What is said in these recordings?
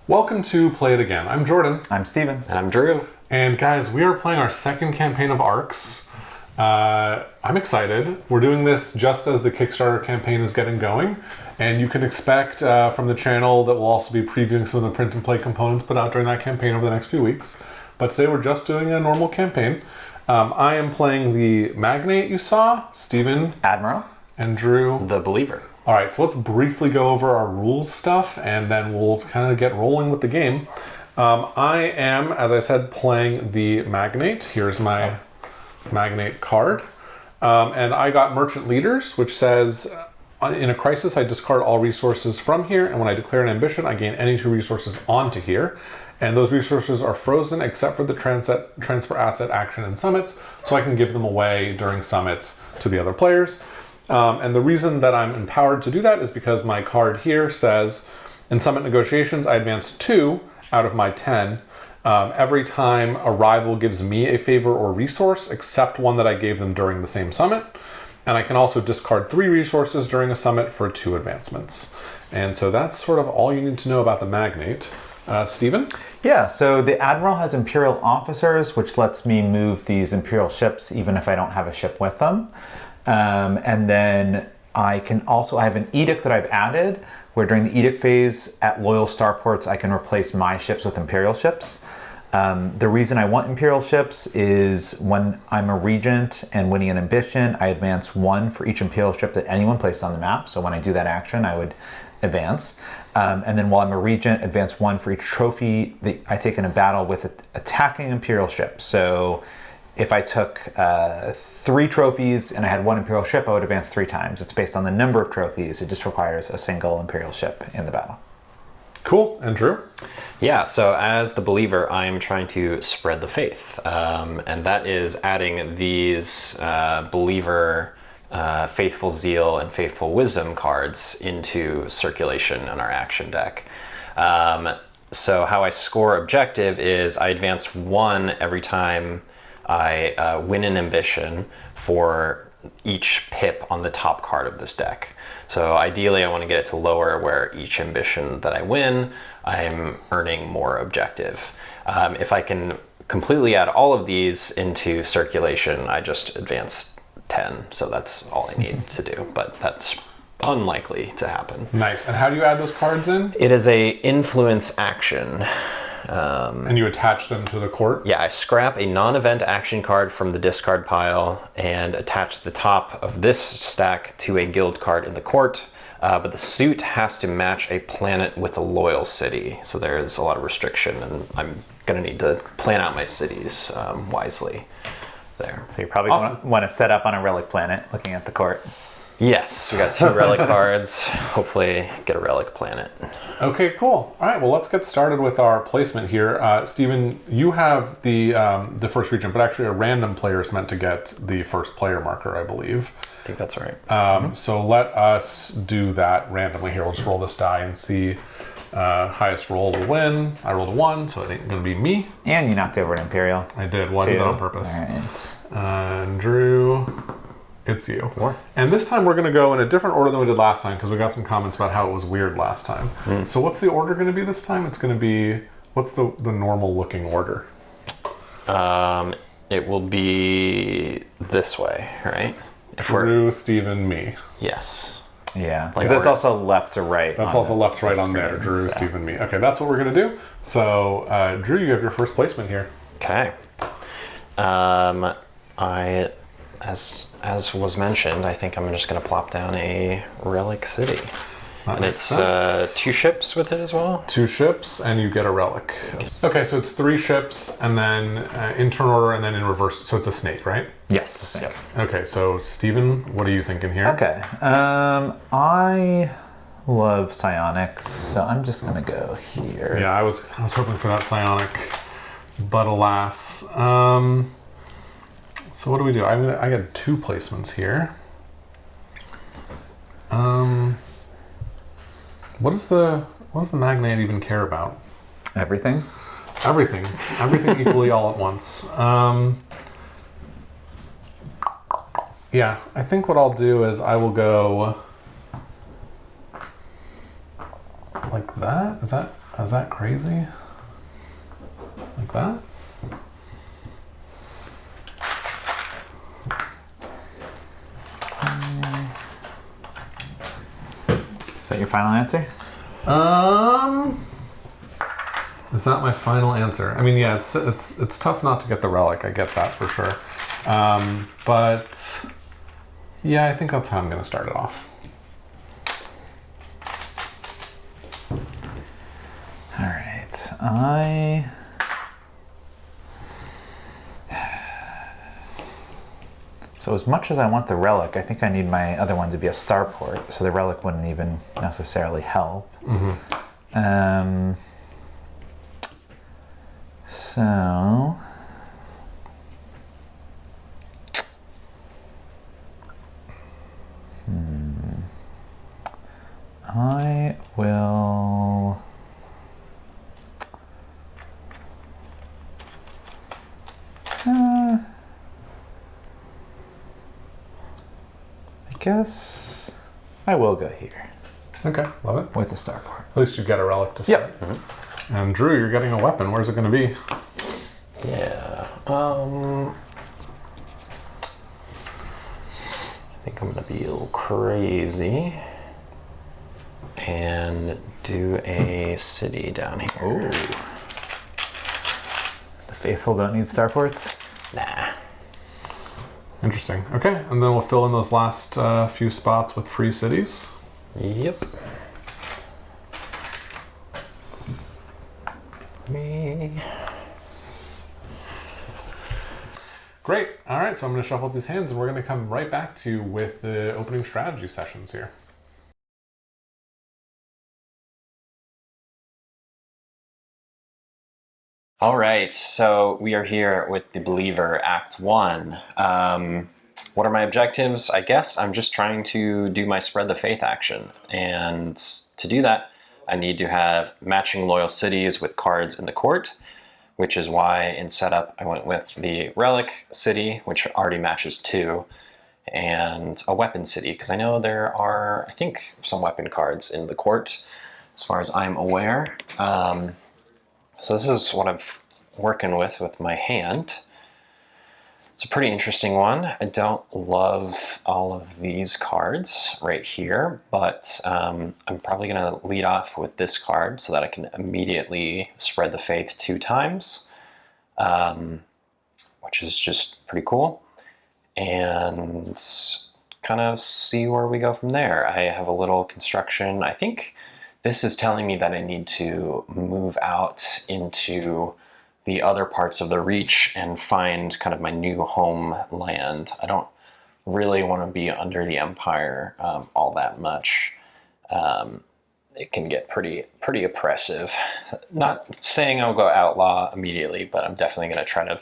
Welcome to Play It Again. I'm Jordan. I'm Steven. And I'm Drew. And guys, we are playing our second campaign of Arcs. I'm excited. We're doing this just as the Kickstarter campaign is getting going. And you can expect from the channel that we'll also be previewing some of the print and play components put out during that campaign over the next few weeks. But today we're just doing a normal campaign. I am playing the Magnate you saw, Steven. Admiral. And Drew. The Believer. All right, so let's briefly go over our rules stuff, and then we'll kind of get rolling with the game. I am, as I said, playing the Magnate. Here's my Magnate card. And I got Merchant Leaders, which says, in a crisis, I discard all resources from here, and when I declare an ambition, I gain any 2 resources onto here. And those resources are frozen except for the transfer asset action and summits, so I can give them away during summits to the other players. And the reason that I'm empowered to do that is because my card here says, in summit negotiations, I advance 2 out of my 10 every time a rival gives me a favor or resource, except one that I gave them during the same summit. And I can also discard 3 resources during a summit for 2 advancements. And so that's sort of all you need to know about the Magnate. Steven? Yeah, so the Admiral has Imperial officers, which lets me move these Imperial ships even if I don't have a ship with them. And then I have an edict that I've added where during the edict phase at loyal starports I can replace my ships with Imperial ships. The reason I want Imperial ships is when I'm a regent and winning an ambition, I advance 1 for each Imperial ship that anyone places on the map. So when I do that action, I would advance. And then while I'm a regent, advance 1 for each trophy that I take in a battle with attacking Imperial ships. So if I took 3 trophies and I had 1 Imperial ship, I would advance 3 times. It's based on the number of trophies. It just requires a single Imperial ship in the battle. Cool. And Drew? Yeah, so as the Believer, I'm trying to spread the faith. And that is adding these Believer Faithful Zeal and Faithful Wisdom cards into circulation in our action deck. So how I score objective is I advance 1 every time I win an ambition for each pip on the top card of this deck. So ideally I want to get it to lower where each ambition that I win, I'm earning more objective. If I can completely add all of these into circulation, I just advance 10. So that's all I need to do, but that's unlikely to happen. Nice. And how do you add those cards in? It is a influence action. And you attach them to the court? Yeah, I scrap a non-event action card from the discard pile and attach the top of this stack to a guild card in the court. But the suit has to match a planet with a loyal city. So there's a lot of restriction, and I'm going to need to plan out my cities wisely there. So you probably want to set up on a relic planet looking at the court. Yes, we got 2 relic cards. Hopefully get a relic planet. Okay, cool. All right, well, let's get started with our placement here. Steven, you have the first region, but actually a random player is meant to get the first player marker, I believe. I think that's right. So let us do that randomly here. We'll just roll this die and see highest roll will win. I rolled a 1, so it ain't going to be me. And you knocked over an Imperial. I did. Well, I did that on purpose. All right. And Drew... It's you. 4. And this time we're going to go in a different order than we did last time because we got some comments about how it was weird last time. So what's the order going to be this time? It's going to be, what's the normal looking order? It will be this way, right? Drew, Steven, me. Yes. Yeah, because that's also left to right. That's also left to right on there. Drew, Steven, me. Okay, that's what we're going to do. So, Drew, you have your first placement here. Okay. As was mentioned, I think I'm just going to plop down a relic city. And it's 2 ships with it as well? 2 ships, and you get a relic. Okay, so it's 3 ships, and then in turn order, and then in reverse. So it's a snake, right? Yes. Yep. Okay, so Steven, what are you thinking here? Okay. I love psionics, so I'm just going to go here. Yeah, I was hoping for that psionic, but alas. So what do we do? I got 2 placements here. What does the Magnate even care about? Everything. Everything equally all at once. Yeah, I think what I'll do is I will go like that. Is that Is that crazy? Like that? Is that your final answer? Is that my final answer? I mean, yeah, it's tough not to get the relic. I get that for sure. But yeah, I think that's how I'm going to start it off. All right, So as much as I want the relic, I think I need my other one to be a starport, so the relic wouldn't even necessarily help. So I will I guess I will go here Okay, love it. with the starport. At least you get a relic to start. And Drew, you're getting a weapon. Where's it going to be? Yeah. I think I'm gonna be a little crazy and do a city down here. Ooh. The faithful don't need starports? Nah. Interesting. Okay, and then we'll fill in those last few spots with free cities. Yep. Me. Great. All right, so I'm going to shuffle up these hands, and we're going to come right back to you with the opening strategy sessions here. All right, so we are here with the Believer, Act 1. What are my objectives? I guess I'm just trying to do my Spread the Faith action. And to do that, I need to have matching loyal cities with cards in the court, which is why in setup I went with the Relic City, which already matches 2, and a Weapon City, because I know there are, I think, some weapon cards in the court, as far as I'm aware. So this is what I'm working with my hand. It's a pretty interesting one. I don't love all of these cards right here, but I'm probably going to lead off with this card so that I can immediately spread the faith 2 times, which is just pretty cool. And kind of see where we go from there. I have a little construction. I think this is telling me that I need to move out into the other parts of the Reach and find kind of my new homeland. I don't really want to be under the Empire all that much. It can get pretty oppressive. Not saying I'll go outlaw immediately, but I'm definitely going to try to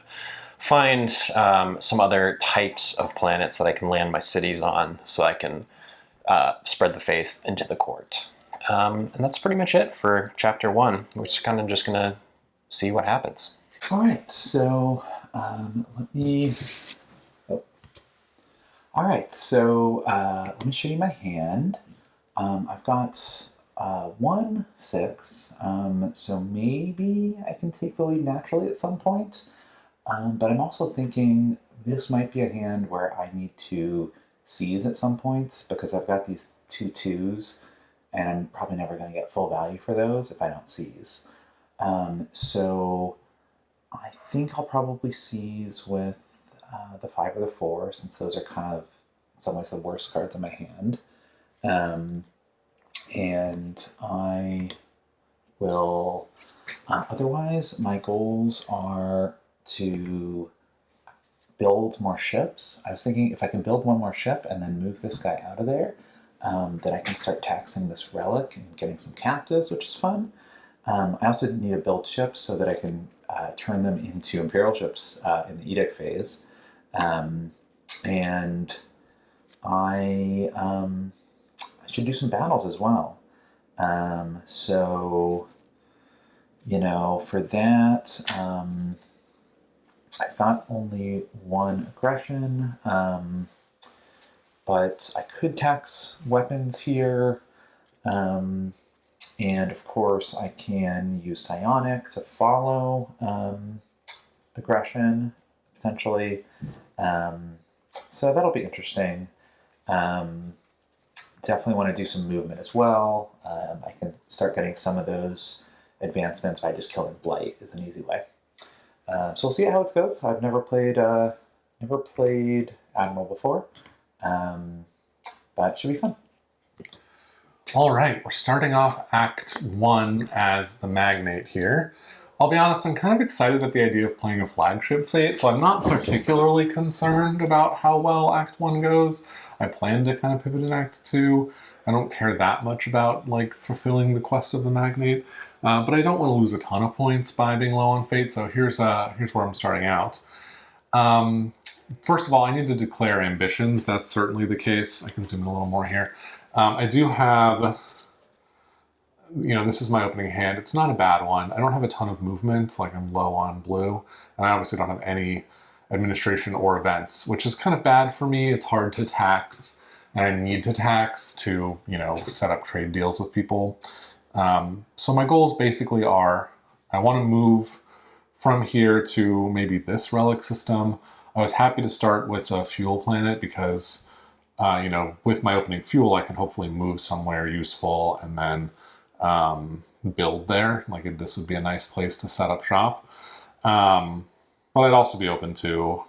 find some other types of planets that I can land my cities on so I can spread the faith into the court. And that's pretty much it for chapter 1. We're just kind of just going to see what happens. All right, so let me show you my hand. I've got 1, 6, so maybe I can take the lead naturally at some point. But I'm also thinking this might be a hand where I need to seize at some point because I've got these 2 2s, and I'm probably never going to get full value for those if I don't seize. So I think I'll probably seize with the 5 or the 4, since those are kind of, in some ways, the worst cards in my hand. And I will, otherwise, my goals are to build more ships. I was thinking if I can build 1 more ship and then move this guy out of there, then I can start taxing this relic and getting some captives, which is fun. I also need to build ships so that I can turn them into Imperial ships in the Edict phase. And I should do some battles as well. So, you know, for that, I've got only 1 aggression, but I could tax weapons here. And of course, I can use psionic to follow aggression, potentially. So that'll be interesting. Definitely want to do some movement as well. I can start getting some of those advancements by just killing Blight is an easy way. So we'll see how it goes. I've never played Admiral before, but it should be fun. All right, we're starting off Act 1 as the Magnate here. I'll be honest, I'm kind of excited at the idea of playing a flagship fate, so I'm not particularly concerned about how well Act 1 goes. I plan to kind of pivot in Act 2. I don't care that much about like fulfilling the quest of the Magnate, but I don't want to lose a ton of points by being low on fate, so here's where I'm starting out. First of all, I need to declare ambitions. That's certainly the case. I can zoom in a little more here. I do have, this is my opening hand. It's not a bad one. I don't have a ton of movement, like I'm low on blue, and I obviously don't have any administration or events, which is kind of bad for me. It's hard to tax, and I need to tax to, set up trade deals with people. So my goals basically are, I want to move from here to maybe this relic system. I was happy to start with a fuel planet because with my opening fuel, I can hopefully move somewhere useful and then build there. Like this would be a nice place to set up shop. But I'd also be open to,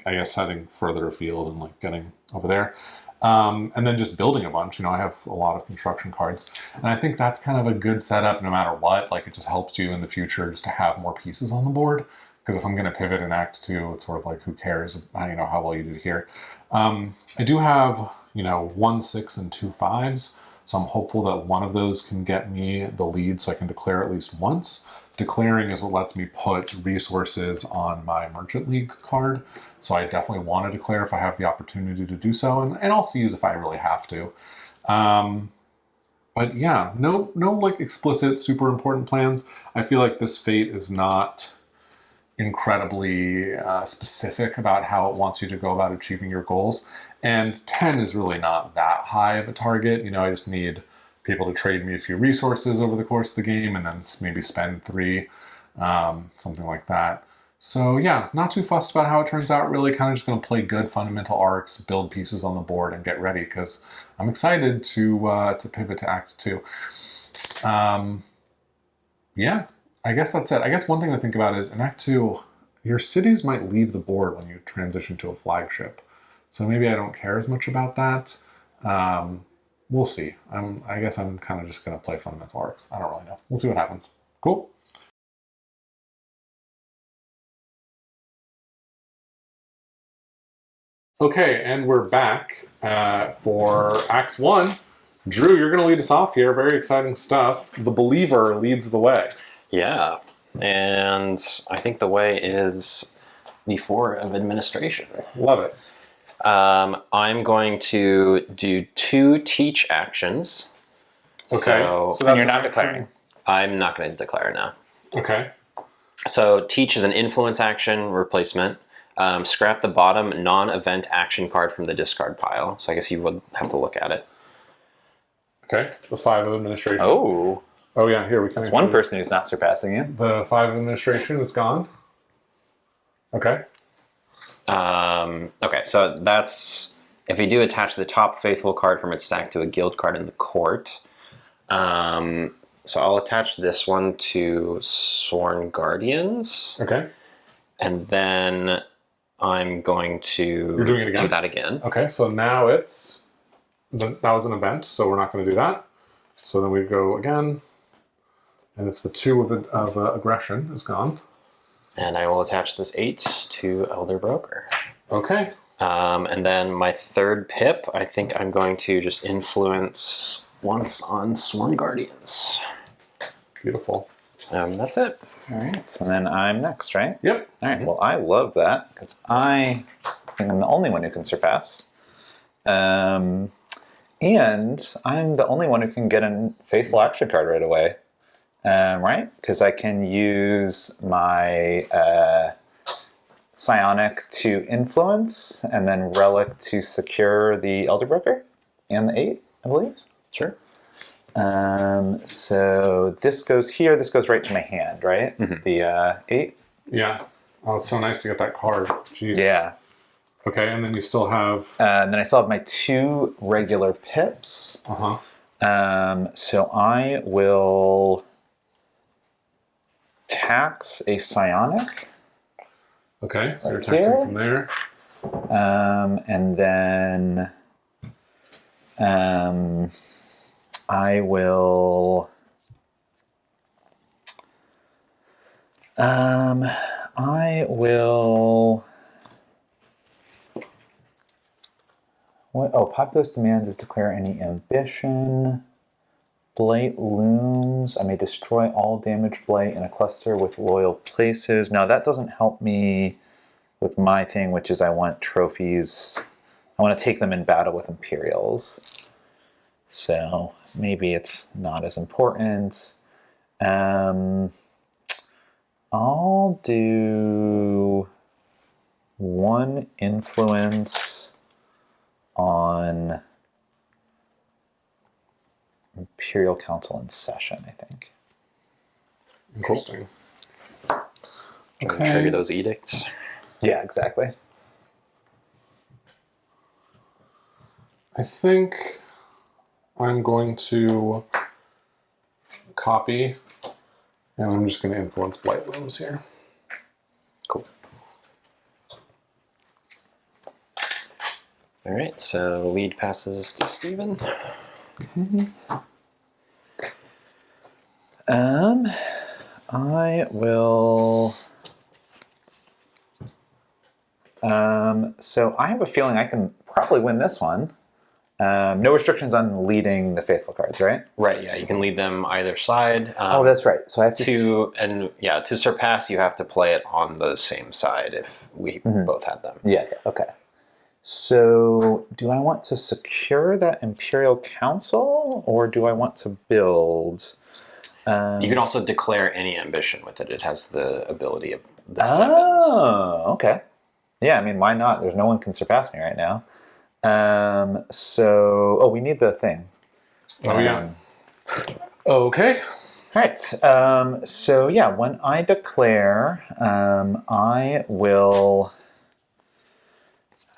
I guess, heading further afield and like getting over there. And then just building a bunch. I have a lot of construction cards. And I think that's kind of a good setup no matter what. Like it just helps you in the future just to have more pieces on the board. Because if I'm going to pivot in Act 2, it's sort of like, who cares, how well you do here. I do have, 1 6 and 2 5s, so I'm hopeful that one of those can get me the lead so I can declare at least once. Declaring is what lets me put resources on my Merchant League card, so I definitely want to declare if I have the opportunity to do so, and I'll seize if I really have to. But yeah, no like explicit, super important plans. I feel like this fate is not incredibly specific about how it wants you to go about achieving your goals. And 10 is really not that high of a target. I just need people to trade me a few resources over the course of the game and then maybe spend 3, something like that. So yeah, not too fussed about how it turns out, really kind of just going to play good fundamental arcs, build pieces on the board, and get ready because I'm excited to pivot to Act 2. Yeah. I guess that's it. I guess one thing to think about is in Act 2, your cities might leave the board when you transition to a flagship. So maybe I don't care as much about that. We'll see. I guess I'm kind of just going to play fundamental arcs. I don't really know. We'll see what happens. Cool. Okay, and we're back for Act 1. Drew, you're going to lead us off here. Very exciting stuff. The Believer leads the way. Yeah, and I think the way is the 4 of administration. Love it. I'm going to do 2 teach actions. Okay. So that's you're not declaring. I'm not going to declare now. Okay. So teach is an influence action replacement. Scrap the bottom non-event action card from the discard pile. So I guess you would have to look at it. Okay. The 5 of administration. Oh yeah, here we can. that's one person who's not surpassing you. The 5 of administration is gone. Okay. Okay, so that's if you do attach the top faithful card from its stack to a guild card in the court. So I'll attach this one to Sworn Guardians. Okay. And then I'm going to You're doing it again? do that again. Okay, so now that was an event, so we're not going to do that. So then we go again. And it's the 2 of aggression is gone. And I will attach this 8 to Elder Broker. Okay. And then my 3rd pip, I think I'm going to just influence once on Sworn Guardians. Beautiful. That's it. All right, so then I'm next, right? Yep. All right, well, I love that because I think I'm the only one who can surpass. And I'm the only one who can get a faithful action card right away. Right? Because I can use my psionic to influence and then relic to secure the Elder Broker and the 8, I believe. Sure. So this goes here. This goes right to my hand, right? The 8. Yeah. Oh, it's so nice to get that card. Jeez. Yeah. Okay, and then you still have... And then I still have my 2 regular pips. Uh-huh. So I will tax a psionic. Okay, so you're Right taxing here. from there. And then I will what? Oh, populous demands is declare any ambition. Blight looms. I may destroy all damaged blight in a cluster with loyal places. Now that doesn't help me with my thing, which is I want trophies. I want to take them in battle with Imperials. So maybe it's not as important. I'll do 1 influence on Imperial Council in session, I think. Interesting. Trying to trigger those edicts. Yeah, exactly. I think I'm going to copy, and I'm just going to influence Blight Looms here. Cool. All right, so lead passes to Steven. I will. So I have a feeling I can probably win this one. No restrictions on leading the faithful cards, right? Right, yeah, you can lead them either side. Oh, that's right. So I have to. To surpass, you have to play it on the same side if we both had them. Yeah. Okay. So, do I want to secure that Imperial Council, or do I want to build? You can also declare any ambition with it. It has the ability of the 7s. Oh, okay. Yeah, I mean, why not? There's no one can surpass me right now. We need the thing. Oh, yeah. Okay. All right. So yeah, when I declare, I will.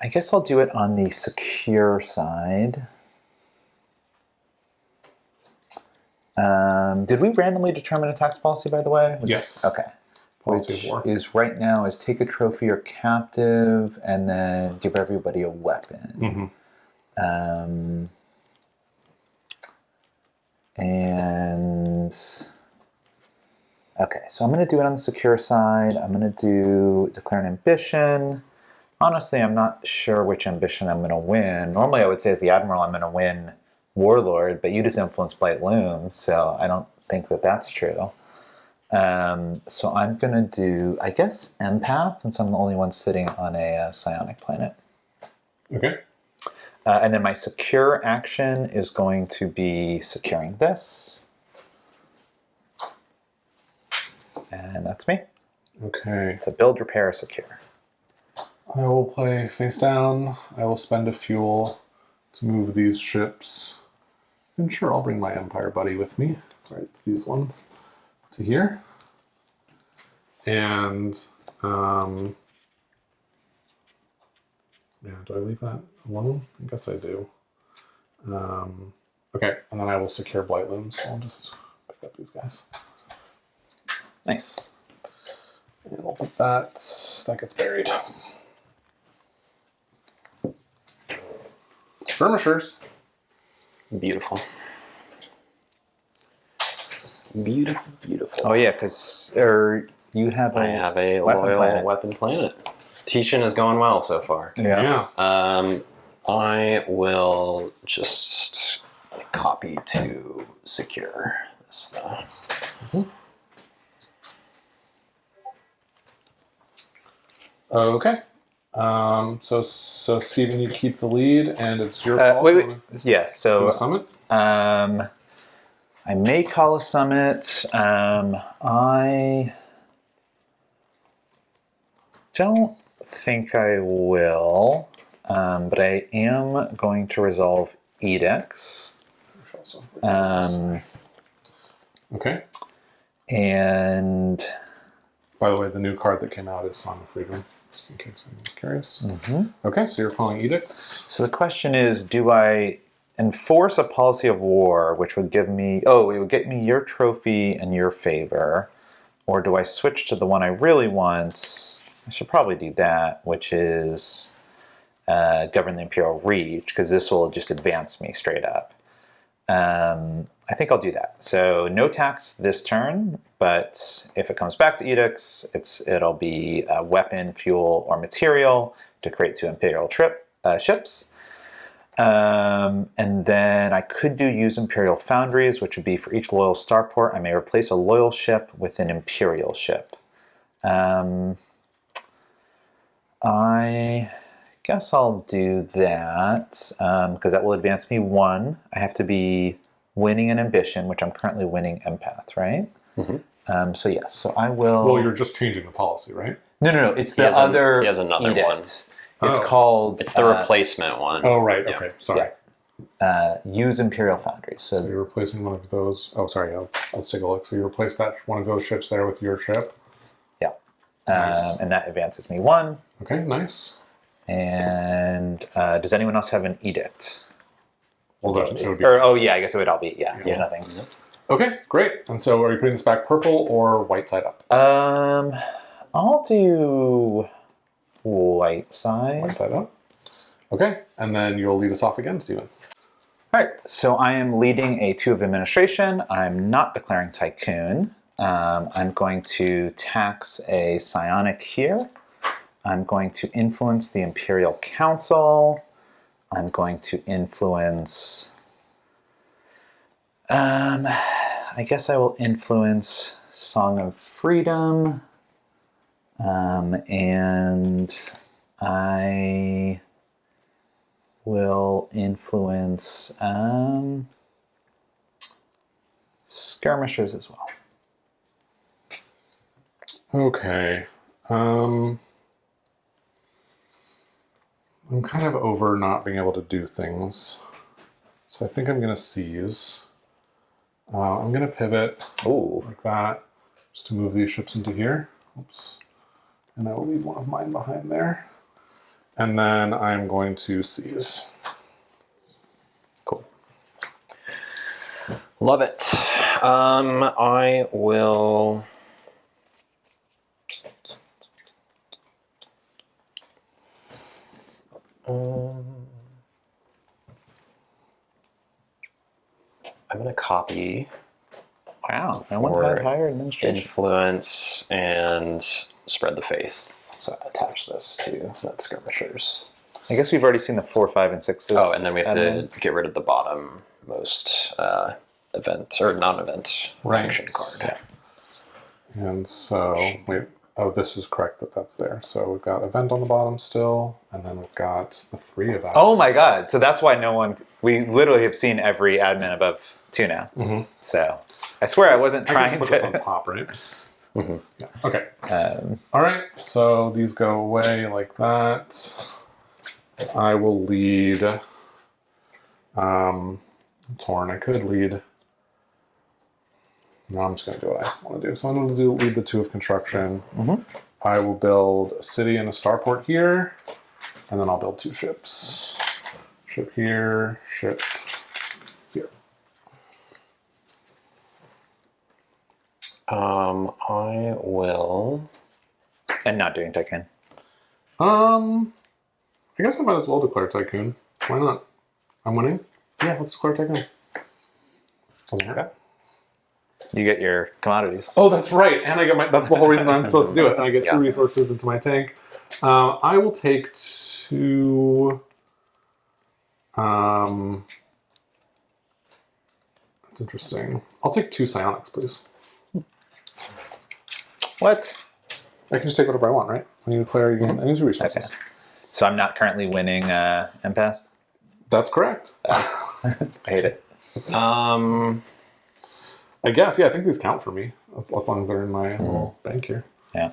I guess I'll do it on the secure side. Did we randomly determine a tax policy, by the way? Yes. Okay. Policy Which 4. is right now is take a trophy or captive and then give everybody a weapon. And okay, so I'm going to do it on the secure side. I'm going to declare an ambition. Honestly, I'm not sure which ambition I'm going to win. Normally, I would say as the Admiral, I'm going to win Warlord, but you just influence Blight Loom, so I don't think that that's true. So I'm going to do, I guess, Empath, since I'm the only one sitting on a psionic planet. Okay. And then my secure action is going to be securing this. And that's me. Okay. So build, repair, secure. I will play face down. I will spend a fuel to move these ships. And sure, I'll bring my Empire buddy with me. Sorry, it's these ones. To here. And, yeah, do I leave that alone? I guess I do. Okay, and then I will secure Blight Looms. So I'll just pick up these guys. Nice. And I'll put that gets buried. Skirmishers. Beautiful. Beautiful, beautiful. Oh yeah, because you have I have a loyal weapon planet. Teaching is going well so far. Yeah. I will just copy to secure this stuff. Okay. So Stephen, you keep the lead, and it's your call. Wait. Yeah. To So a summit. I may call a summit. I don't think I will, but I am going to resolve edicts. Shall So Um, okay. and By the way, the new card that came out is Song of Freedom, just in case anyone's curious. Okay, so you're calling edicts. so the question is, do I enforce a policy of war, which would give me, oh, it would get me your trophy and your favor, or do I switch to the one I really want? I should probably do that, which is govern the Imperial Reach, because this will just advance me straight up. I think I'll do that. So no tax this turn, but if it comes back to edicts, it'll be weapon, fuel, or material to create 2 Imperial ships. And then I could use Imperial Foundries, which would be for each loyal starport, I may replace a loyal ship with an Imperial ship. I guess I'll do that, because that will advance me 1. I have to be winning an ambition, which I'm currently winning empath, right? So yes, so I will... Well, you're just changing the policy, right? No, it's the other he has another edict. one. It's called... It's the replacement one. Oh, right. Okay. Sorry. Use Imperial Foundries. So So you're replacing one of those. Oh, sorry. Let's take a look. So you replace one of those ships there with your ship. yeah. Nice. And that advances me 1. Okay, nice. And does anyone else have an edict? Well, it would be. I guess it would all be, nothing. Okay, great. And so are you putting this back purple or white side up? I'll do white side. White side up. Okay, and then you'll lead us off again, Stephen. All right, so I am leading a 2 of administration. I'm not declaring tycoon. I'm going to tax a psionic here. I'm going to influence the Imperial Council. I'm going to influence... I guess I will influence Song of Freedom. And I will influence skirmishers as well. Okay. I'm kind of over not being able to do things. So I think I'm going to seize. I'm going to pivot like that, just to move these ships into here. Oops. And I will leave one of mine behind there. And then I'm going to seize. Cool. Love it. I will... I'm going to copy. Wow, no one had higher administration. Influence and spread the faith. So attach this to that skirmishers. I guess we've already seen the 4, 5, and 6. Oh, and then we have to get rid of the bottom most event or non-event action card. And so, wait, this is correct that's there. So we've got event on the bottom still, and then we've got the 3 of that. Oh my god, so that's why we literally have seen every admin above 2 now. So I swear I wasn't trying to... put this on top, right? Yeah. Okay. All right, so these go away like that. I will lead... Torn, I could lead... No, I'm just going to do what I want to do. So I'm going to lead the 2 of construction. I will build a city and a starport here, and then I'll build 2 ships. Ship here, ship here. I will... And not doing tycoon. I guess I might as well declare tycoon. Why not? I'm winning. Yeah, let's declare tycoon. Okay. You get your commodities. Oh, that's right. And I get that's the whole reason I'm supposed to do it. And I get 2 resources into my tank. I will take 2... That's interesting. I'll take 2 psionics, please. What? I can just take whatever I want, right? When you declare, you get any 2 resources. Okay. So I'm not currently winning empath? That's correct. I hate it. I guess, yeah, I think these count for me, as long as they're in my little bank here. Yeah.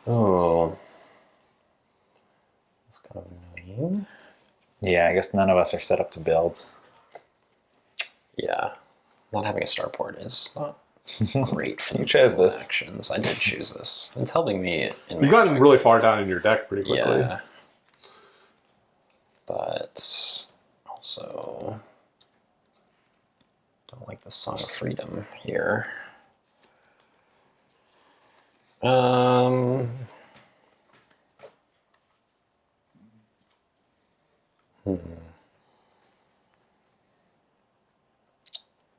Oh. That's kind of annoying. Yeah, I guess none of us are set up to build. Yeah. Not having a starport is not great for the You chose this. actions. I did choose this. It's helping me in my You've gotten objective. really far down in your deck pretty quickly. Yeah. But also don't like the Song of Freedom here.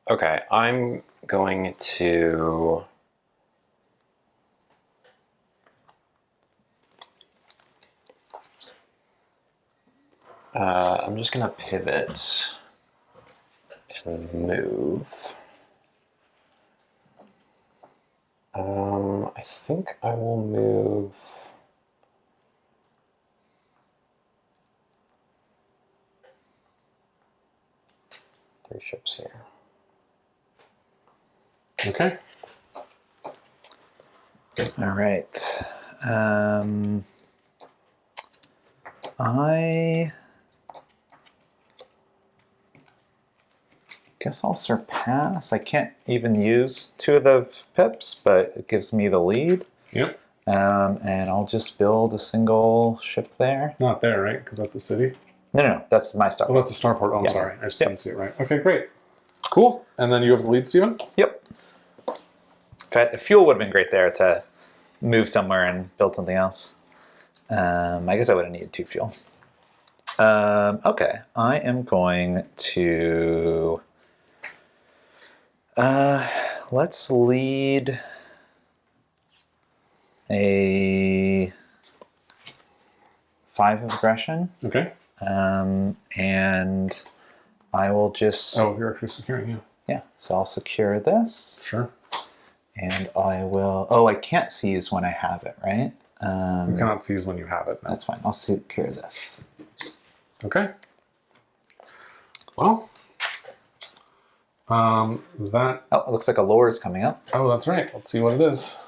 Okay, I'm going to I'm just gonna pivot and move. I think I will move. Three ships here. Okay. All right. I guess I'll surpass. I can't even use 2 of the pips, but it gives me the lead. Yep. And I'll just build a single ship there. Not there, right? Because that's a city. No, that's my start. Oh, that's a starport. Oh, I'm Yeah. sorry. I just Yep. didn't see it right. Okay, great. Cool. And then you have the lead, Steven? Yep. In fact, fuel would have been great there to move somewhere and build something else. I guess I would have needed 2 fuel. Okay, I am going to let's lead a 5 of aggression, Okay. and I will just Oh, you're actually securing, yeah. yeah. So I'll secure this. Sure. And I will. Oh, I can't seize when I have it, right? You cannot seize when you have it. No. That's fine. I'll secure this. Okay. Well, that. Oh, it looks like a lore is coming up. Oh, that's right. Let's see what it is.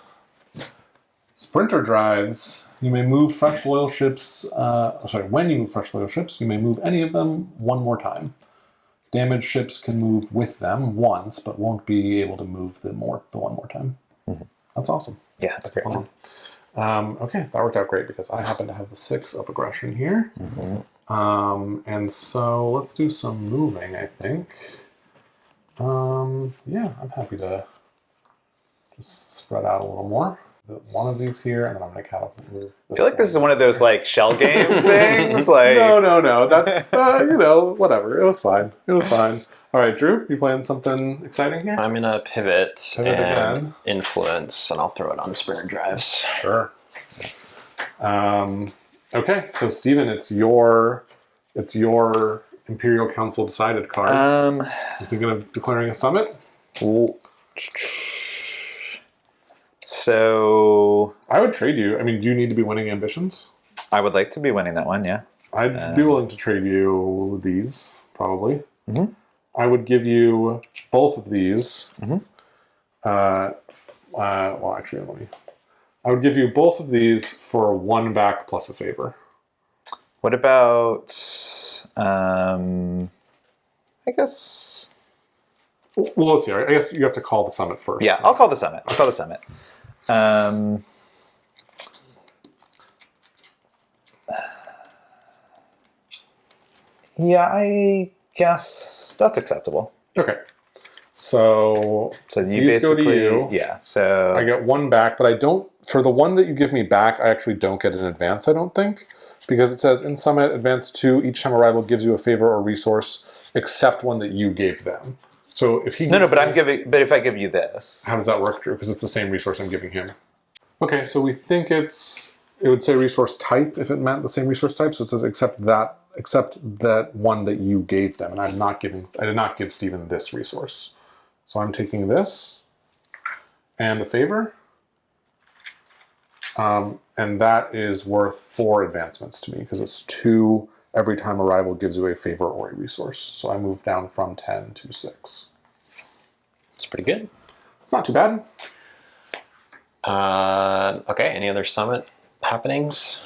Sprinter drives. You may move fresh loyal ships. When you move fresh loyal ships, you may move any of them 1 more time. Damaged ships can move with them once, but won't be able to move the 1 more time. Mm-hmm. That's awesome. Yeah, that's a great one. Okay, that worked out great because I happen to have the 6 of aggression here. Mm-hmm. And so let's do some moving, I think. Yeah, I'm happy to just spread out a little more. One of these here, and then I'm going to catapult move. I feel like this is one of those like shell game things. Like No. That's whatever. It was fine. All right, Drew, you playing something exciting here? I'm gonna pivot and again. influence, and I'll throw it on sprinter drives. Sure. Okay, so Steven, it's your Imperial Council decided card. You thinking of declaring a summit? So I would trade you. I mean, do you need to be winning ambitions? I would like to be winning that one. Yeah. I'd be willing to trade you these, probably. Mm-hmm. I would give you both of these. Mm-hmm. Well, actually, I would give you both of these for 1 back plus a favor. What about? I guess. Well, let's see. I guess you have to call the summit first. Yeah, I'll call the summit. Yeah, I guess that's acceptable. Okay. So you these go to basically, you. yeah. So I get 1 back, but I don't. For the one that you give me back, I actually don't get an advance. I don't think, because it says in Summit Advance 2, each time a rival gives you a favor or resource, except one that you gave them. So if he gives but I'm giving. But if I give you this, how does that work, Drew? Because it's the same resource I'm giving him. Okay, so we think it would say resource type if it meant the same resource type. So it says except that one that you gave them, and I did not give Steven this resource. So I'm taking this and the favor, and that is worth 4 advancements to me because it's 2 every time a rival gives you a favor or a resource. So I move down from 10 to 6. It's pretty good. It's not too bad. Okay, any other summit happenings?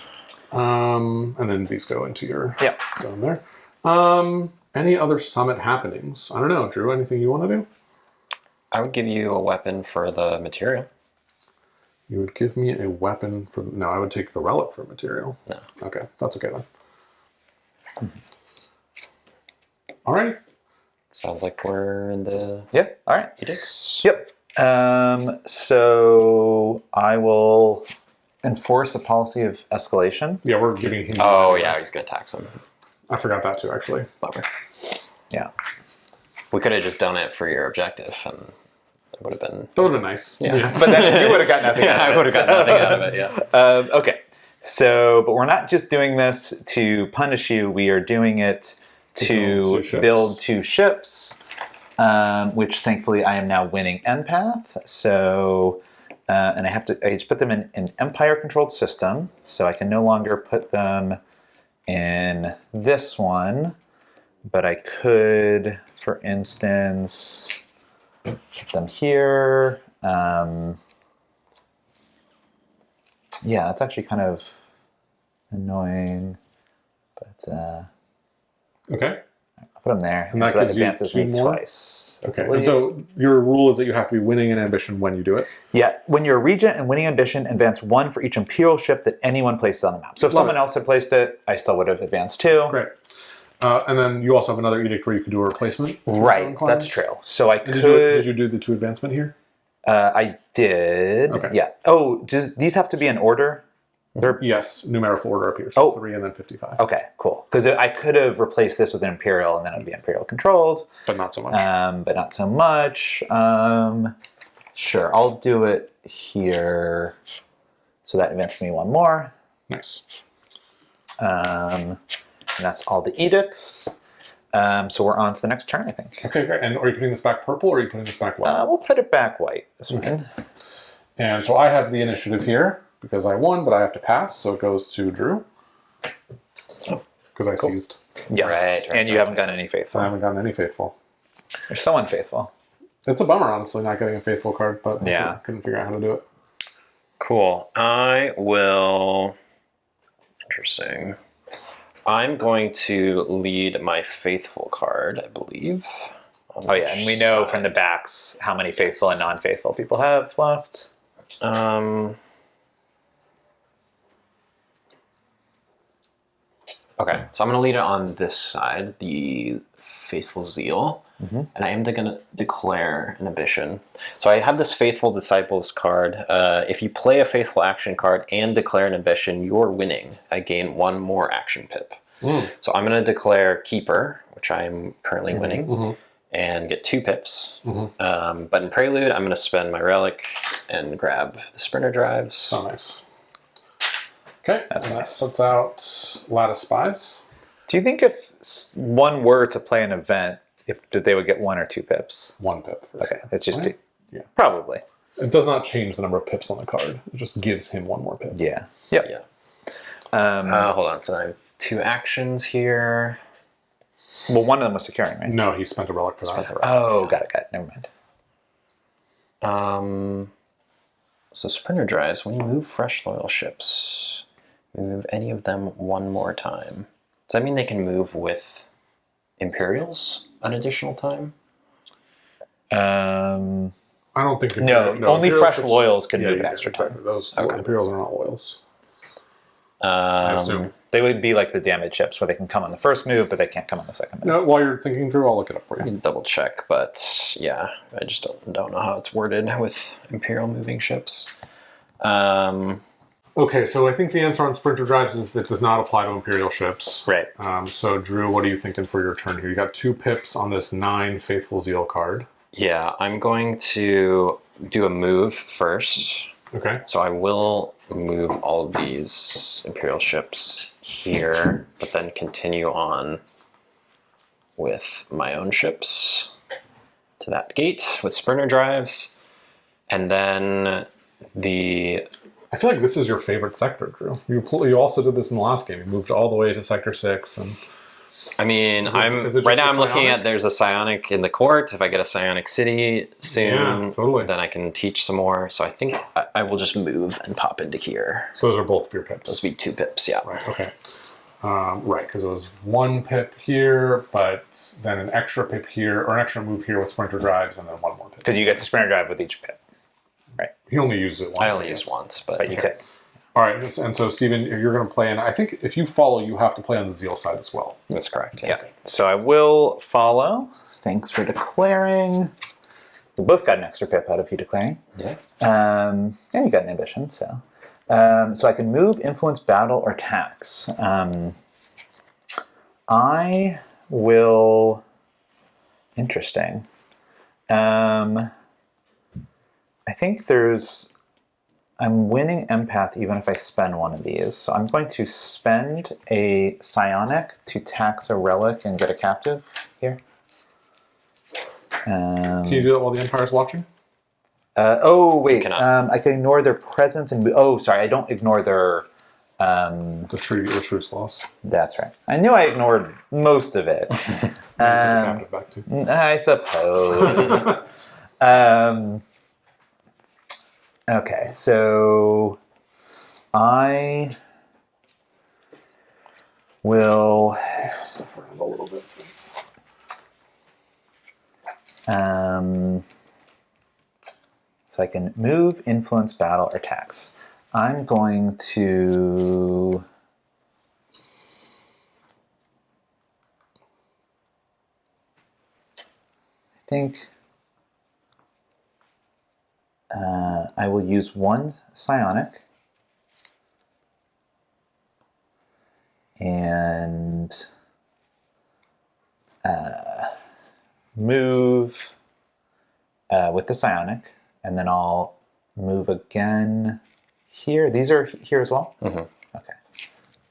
And then these go into your Yeah. zone there. Any other summit happenings? I don't know, Drew. Anything you want to do? I would give you a weapon for the material. You would give me a weapon for... No, I would take the relic for material. No. Okay, that's okay then. Alrighty. Sounds like we're in the Yeah. All right. edicts. Yep. So I will enforce a policy of escalation. Yeah, we're giving him... Oh, yeah, he's going to tax him. I forgot that too, actually. Bummer. Yeah. We could have just done it for your objective, and it would have been... That would have been nice. Yeah. But then you would have got nothing out of it. I would have got nothing out of it, yeah. Okay. So, but we're not just doing this to punish you. We are doing it to build 2 ships, which thankfully I am now winning empath. So, and I just put them in an Empire-controlled system. So I can no longer put them in this one, but I could, for instance, put them here. Yeah, that's actually kind of annoying, but Okay. I'll put them there. And that so that gives you advances 2 me more? twice. Okay. And so your rule is that you have to be winning an ambition when you do it? Yeah, when you're a regent and winning ambition, advance 1 for each Imperial ship that anyone places on the map. So if someone else had placed it, I still would have advanced 2. Great. And then you also have another edict where you could do a replacement? Right, that's true. So I could... Did you do the 2 advancement here? I did. Okay. Yeah. Oh, does these have to be in order? They're... Yes, numerical order up here. So 3 and then 55. Okay, cool. Because I could have replaced this with an Imperial, and then it would be Imperial controlled. But not so much. But not so much. Sure, I'll do it here. So that advances me 1 more. Nice. And that's all the edicts. So we're on to the next turn, I think. Okay, great. And are you putting this back purple or are you putting this back white? We'll put it back white this one. And so I have the initiative here because I won, but I have to pass, so it goes to Drew. Because I seized. Yes, Right, and you haven't gotten any faithful. I haven't gotten any faithful. You're so unfaithful. It's a bummer, honestly, not getting a faithful card, but Yeah. I couldn't figure out how to do it. Cool. I will... Interesting. I'm going to lead my faithful card, I believe. Oh yeah, and we know from the backs how many faithful and non-faithful people have left. Okay, so I'm going to lead it on this side, the Faithful Zeal, and I am going to declare an ambition. So I have this Faithful Disciples card. If you play a Faithful Action card and declare an ambition, you're winning. I gain 1 more action pip. So I'm going to declare Keeper, which I'm currently winning, and get 2 pips. But in Prelude, I'm going to spend my Relic and grab the Sprinter Drives. So nice. Okay, That's and nice. that puts out Lattice Spies. Do you think if one were to play an event, that they would get 1 or 2 pips? 1 pip. For Okay, sure. it's just Right? Yeah. probably. It does not change the number of pips on the card. It just gives him 1 more pip. Yeah. Yep. Yeah. Hold on, so I have 2 actions here. Well, one of them was securing, right? No, he spent a relic for that. Oh, got it. Never mind. So Sprinter Drives, when you move fresh loyal ships, you move any of them 1 more time. Does that mean they can move with Imperials an additional time? I don't think... No, only Imperial fresh ships- loyals can move yeah, extra exactly. time. Those Imperials are not loyals. I assume. They would be like the damage ships where they can come on the first move, but they can't come on the second move. No, while you're thinking, Drew, I'll look it up for I you. can double check, but yeah, I just don't know how it's worded with Imperial moving ships. Okay, so I think the answer on Sprinter Drives is that it does not apply to Imperial ships. Right. So, Drew, what are you thinking for your turn here? You got 2 pips on this 9 Faithful Zeal card. Yeah, I'm going to do a move first. Okay. So I will move all of these Imperial ships here, but then continue on with my own ships to that gate with Sprinter Drives. And then I feel like this is your favorite sector, Drew. You also did this in the last game. You moved all the way to Sector 6. And I mean, is it right just now. a I'm looking psionic? at there's a psionic in the court. If I get a psionic city soon, Yeah, totally. then I can teach some more. So I think I will just move and pop into here. So those are both of your pips. Those would be 2 pips. Yeah. Right. Okay. Right, because it was 1 pip here, but then an extra pip here, or an extra move here with sprinter drives, and then 1 more pip. Because you get to sprinter drive with each pip. Right. He only uses it once. I only guess. used once, but But you could. All right, and so Stephen, you're going to play, and I think if you follow, you have to play on the zeal side as well. that's correct. Yeah. So I will follow. Thanks for declaring. We both got an extra pip out of you declaring. Yeah. And you got an ambition, so. So I can move, influence, battle, or tax. I will. Interesting. I think I'm winning empath even if I spend one of these. So I'm going to spend a psionic to tax a relic and get a captive here. Can you do that while the Empire's watching? Oh wait, cannot. I can ignore their presence and sorry, I don't ignore their. The truce loss. That's right. I knew I ignored most of it. Captive back to. I suppose. Okay, so I will Stuff around a little bit since. So I can move, influence, battle, or tax. I'm going to. I think I will use 1 psionic and move with the psionic, and then I'll move again here. These are here as well? Mm-hmm. Okay.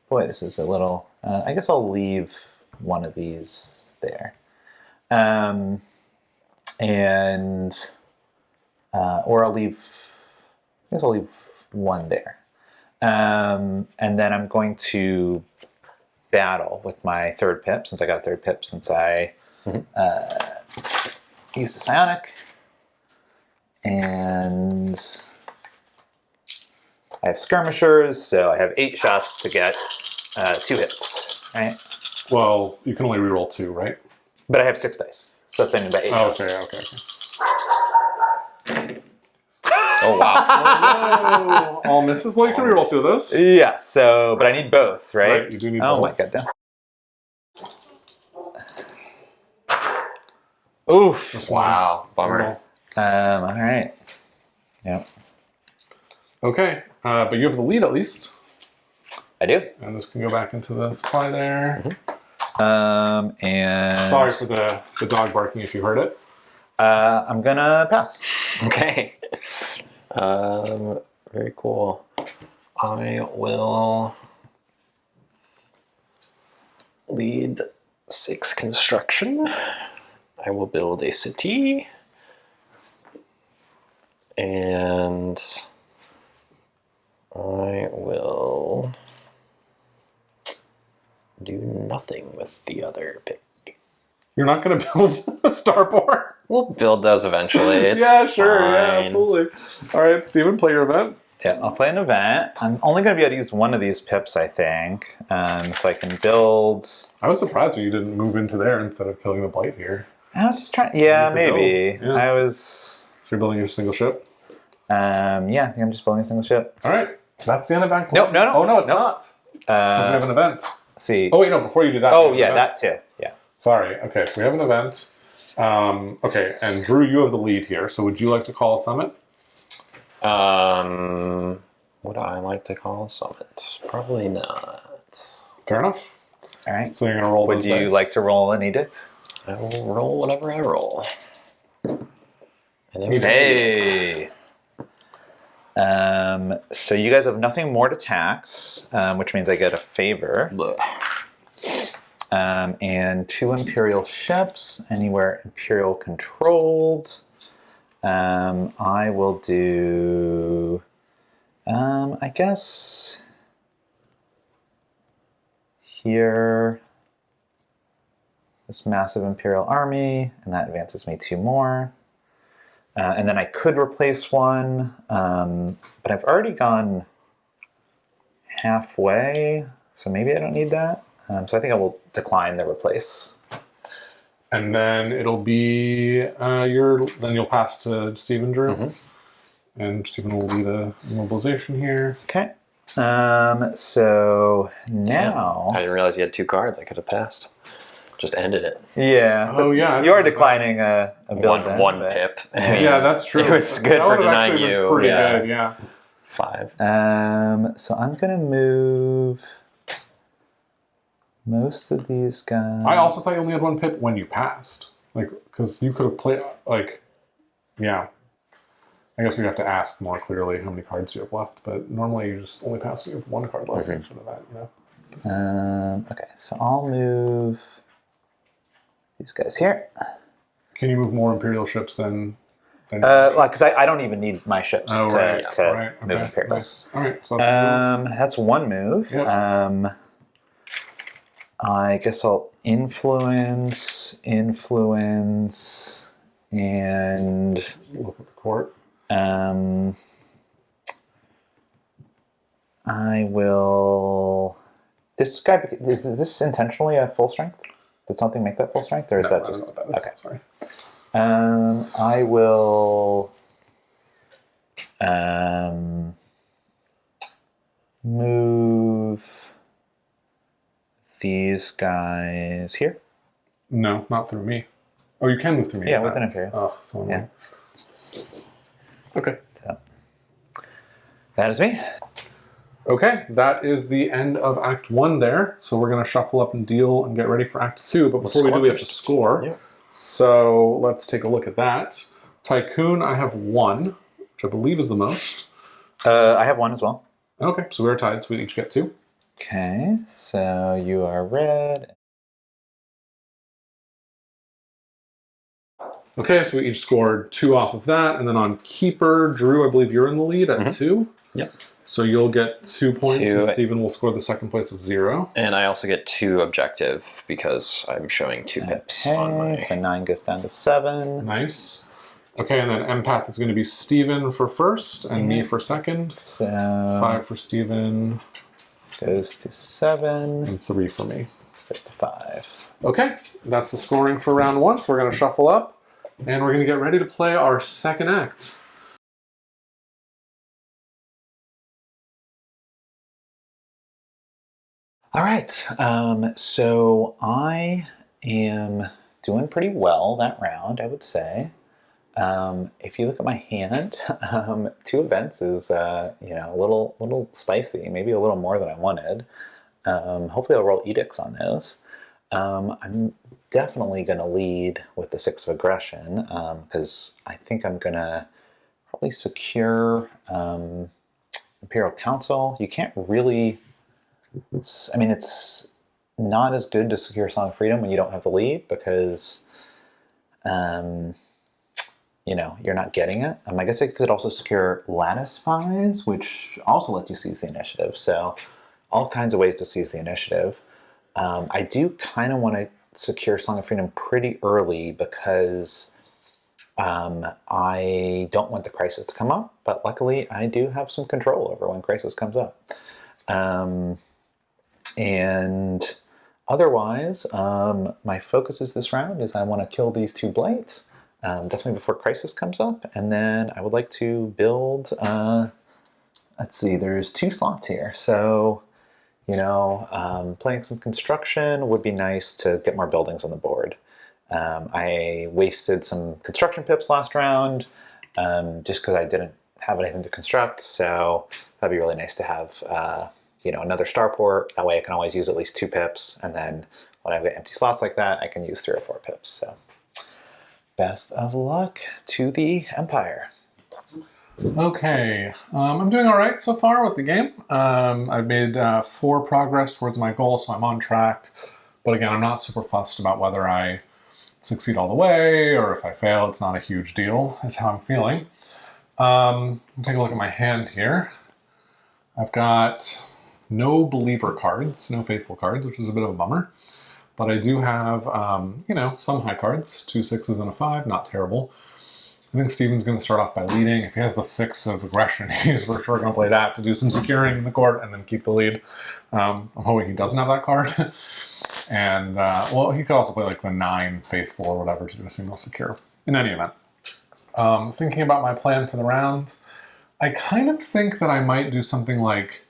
Boy, this is a little... I guess I'll leave one of these there. Or I'll leave... I guess I'll leave 1 there. And then I'm going to battle with my 3rd pip, since I got a 3rd pip since I used the psionic. And I have skirmishers, so I have 8 shots to get 2 hits, right? Well, you can only reroll 2, right? But I have 6 dice, so that's about 8 shots. Okay. Oh wow. Oh, all misses? Well, you can reroll 2 of those. Yeah, so, but I need both, right? Right, you do need oh both. my goodness. Oof. Wow. Bummer. All right. Yep. Okay, but you have the lead at least. I do. And this can go back into the supply there. And Sorry for the dog barking if you heard it. I'm gonna pass. Okay. Very cool. I will lead 6 construction. I will build a city. And I will do nothing with the other pick. You're not going to build a starboard? We'll build those eventually. It's yeah, sure. Yeah, fine. absolutely. All right, Steven, play your event. Yeah, I'll play an event. I'm only going to be able to use 1 of these pips, I think. So I can build... I was surprised when you didn't move into there instead of killing the blight here. I was just trying... Yeah, You could maybe. build, yeah. I was... So you're building your single ship? Yeah, I think I'm just building a single ship. All right. That's the end of Act No, 1. no, no. Oh, no, it's Nope. not. Because we have an event. See. Oh, wait, no, before you do that. Oh, we have yeah, an event. that too. Yeah. Sorry. Okay, so we have an event. Okay, and Drew, you have the lead here. So would you like to call a summit? Would I like to call a summit? Probably not. Fair enough. All right. So you're going to roll Would those you dice. like to roll an edict? I will roll whatever I roll. And then we Hey! So you guys have nothing more to tax, which means I get a favor. Blech. And 2 Imperial ships, anywhere Imperial controlled. I will do, I guess, here. this massive Imperial army, and that advances me 2 more. And then I could replace one, but I've already gone halfway, so maybe I don't need that. So I think I will decline the replace. And then it'll be then you'll pass to Stephen, Drew. And Stephen will lead a mobilization here. Okay. So now... I didn't realize you had 2 cards. I could have passed. Just ended it. Yeah. Oh, yeah. You are declining a build. One pip. Yeah, that's true. It was good that for would've denying actually been you. Pretty Yeah. good, yeah. 5. So I'm going to move most of these guys. I also thought you only had 1 pip when you passed. Like, because you could have played, like, yeah. I guess we have to ask more clearly how many cards you have left, but normally you just only pass you have 1 card left instead of that, you know? Okay, so I'll move these guys here. Can you move more Imperial ships than Because I don't even need my ships to move okay, Imperials. nice. All right, so that's That's one move. Yep. I guess I'll influence, and look at the court. I will. This guy is this intentionally a full strength? Did something make that full strength, or is that just okay? Sorry. I will move these guys here. No, not through me. Oh, you can move through me. Yeah, with an Imperial. Oh, so Yeah. Okay. So, that is me. Okay, that is the end of Act 1 there. So we're going to shuffle up and deal and get ready for Act 2. But before we do, we have to score. Yeah. So let's take a look at that. Tycoon, I have 1, which I believe is the most. I have 1 as well. Okay, so we're tied, so we each get 2. Okay, so you are red. Okay, so we each scored 2 off of that. And then on Keeper, Drew, I believe you're in the lead at 2. Yep. So you'll get 2 points, 2. and Stephen will score the second place of 0. And I also get 2 objective because I'm showing 2 pips on my... So 9 goes down to 7. Nice. Okay, and then empath is going to be Stephen for first, and me for second. So 5 for Stephen, goes to 7. and 3 for me. Goes to 5. Okay, that's the scoring for round 1. So we're going to shuffle up, and we're going to get ready to play our second act. All right, so I am doing pretty well that round, I would say. If you look at my hand, 2 events is a little spicy, maybe a little more than I wanted. Hopefully I'll roll edicts on those. I'm definitely going to lead with the 6 of aggression because I think I'm going to probably secure Imperial Council. You can't really... I mean, it's not as good to secure Song of Freedom when you don't have the lead because, you're not getting it. I guess I could also secure Lattice Spies, which also lets you seize the initiative. So all kinds of ways to seize the initiative. I do kind of want to secure Song of Freedom pretty early because I don't want the crisis to come up, but luckily I do have some control over when crisis comes up. And otherwise, my focus is this round is I want to kill these 2 blights, definitely before crisis comes up, and then I would like to build, let's see, there's 2 slots here, so, playing some construction would be nice to get more buildings on the board. I wasted some construction pips last round, just because I didn't have anything to construct, so that'd be really nice to have another starport. That way I can always use at least 2 pips, and then when I've got empty slots like that, I can use 3 or 4 pips. So best of luck to the Empire. Okay, I'm doing all right so far with the game. I've made 4 progress towards my goal, so I'm on track. But again, I'm not super fussed about whether I succeed all the way or if I fail. It's not a huge deal, is how I'm feeling. Take a look at my hand here. I've got no believer cards, no faithful cards, which is a bit of a bummer. But I do have, some high cards, 2 6s and a 5, not terrible. I think Steven's going to start off by leading. If he has the 6 of aggression, he's for sure going to play that to do some securing in the court and then keep the lead. I'm hoping he doesn't have that card. And, he could also play like the 9 faithful or whatever to do a single secure. In any event, thinking about my plan for the round, I kind of think that I might do something like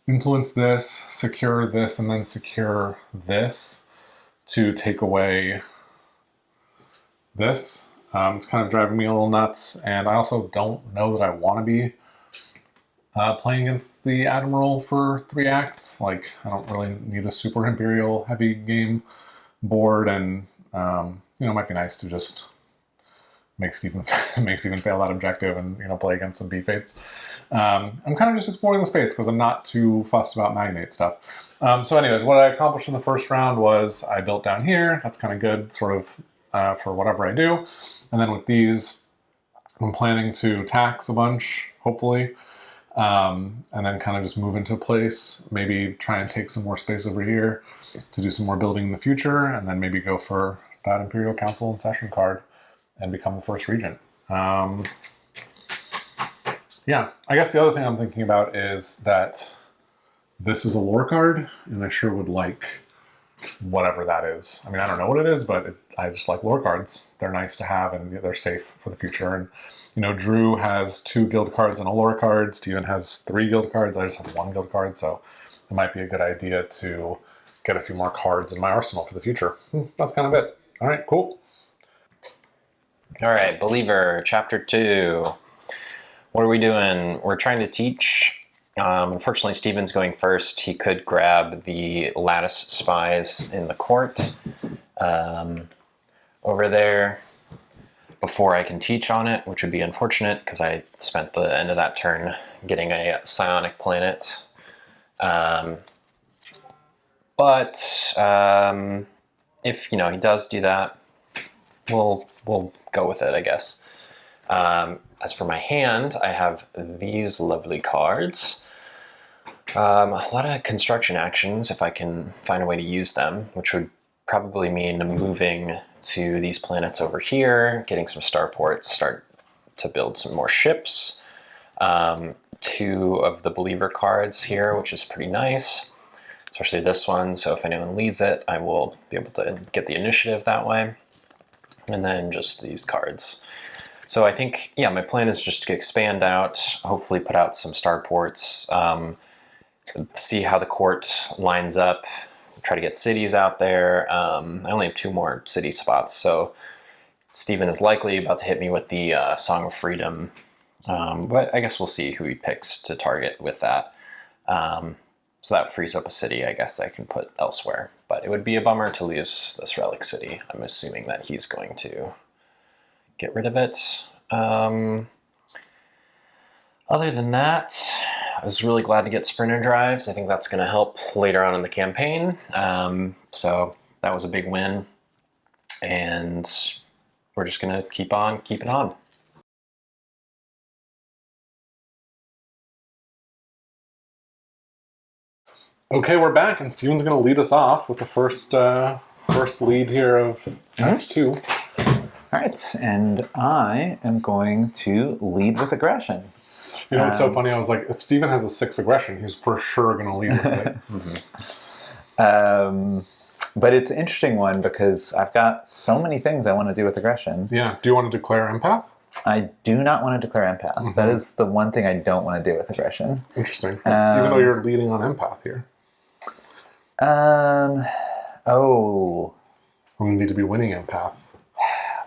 influence this, secure this, and then secure this to take away this. It's kind of driving me a little nuts, and I also don't know that I want to be playing against the Admiral for 3 acts. Like, I don't really need a super Imperial heavy game board, and it might be nice to just make Steven fail that objective and play against some B fates. I'm kind of just exploring the space because I'm not too fussed about Magnate stuff. So anyways, what I accomplished in the first round was I built down here. That's kind of good sort of for whatever I do. And then with these, I'm planning to tax a bunch, hopefully, and then kind of just move into place, maybe try and take some more space over here to do some more building in the future, and then maybe go for that Imperial Council and Session card and become the first regent. Yeah, I guess the other thing I'm thinking about is that this is a lore card, and I sure would like whatever that is. I mean, I don't know what it is, but I just like lore cards. They're nice to have, and they're safe for the future. And, Drew has 2 guild cards and a lore card. Steven has 3 guild cards. I just have 1 guild card, so it might be a good idea to get a few more cards in my arsenal for the future. That's kind of it. All right, cool. All right, Believer, Chapter 2. What are we doing? We're trying to teach. Unfortunately, Steven's going first. He could grab the lattice spies in the court over there before I can teach on it, which would be unfortunate because I spent the end of that turn getting a psionic planet. But if he does do that, we'll go with it, I guess. As for my hand, I have these lovely cards. A lot of construction actions, if I can find a way to use them, which would probably mean moving to these planets over here, getting some starports, start to build some more ships. 2 of the Believer cards here, which is pretty nice, especially this one. So if anyone leads it, I will be able to get the initiative that way. And then just these cards. So I think, my plan is just to expand out, hopefully put out some starports, see how the court lines up, try to get cities out there. I only have 2 more city spots, so Steven is likely about to hit me with the Song of Freedom, but I guess we'll see who he picks to target with that. So that frees up a city, I guess, I can put elsewhere. But it would be a bummer to lose this relic city. I'm assuming that he's going to get rid of it. Other than that, I was really glad to get sprinter drives. I think that's going to help later on in the campaign. So that was a big win. And we're just going to keep on keeping on. Okay, we're back, and Steven's going to lead us off with the first lead here of Act 2. All right, and I am going to lead with aggression. It's so funny. I was like, if Steven has a 6 aggression, he's for sure going to lead with it. But it's an interesting one because I've got so many things I want to do with aggression. Yeah. Do you want to declare empath? I do not want to declare empath. Mm-hmm. That is the one thing I don't want to do with aggression. Interesting. Even though you're leading on empath here. We need to be winning empath.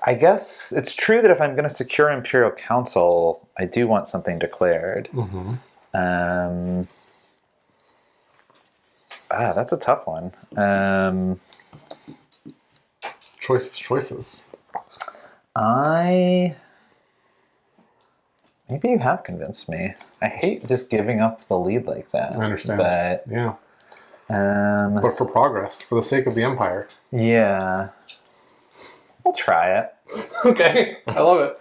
I guess it's true that if I'm going to secure Imperial Council, I do want something declared. Mm-hmm. That's a tough one. Choices. Maybe you have convinced me. I hate just giving up the lead like that. I understand. But, yeah. But for progress, for the sake of the Empire. Yeah. We'll try it. Okay. I love it.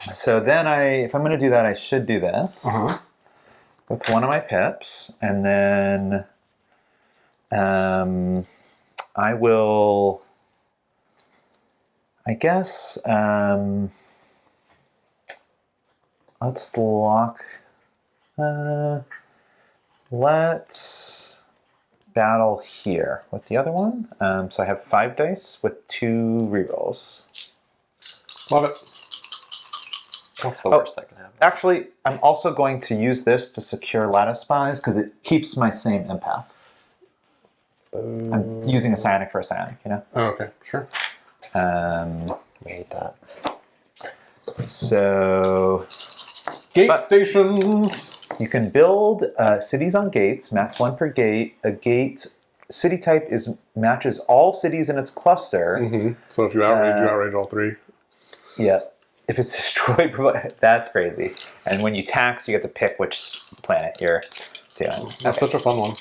So then if I'm going to do that, I should do this with one of my pips, and then I will, I guess, let's lock, let's battle here with the other one. So I have 5 dice with 2 rerolls. Love it. What's the worst that can happen? Actually, I'm also going to use this to secure lattice spies because it keeps my same empath. I'm using a psionic for a psionic, you know? Oh, okay, sure. We hate that. So Gate stations. you can build cities on gates, max 1 per gate. A gate city type matches all cities in its cluster. Mm-hmm. So if you outrage all 3. Yeah. If it's destroyed, that's crazy. And when you tax, you get to pick which planet you're doing. That's such a fun one.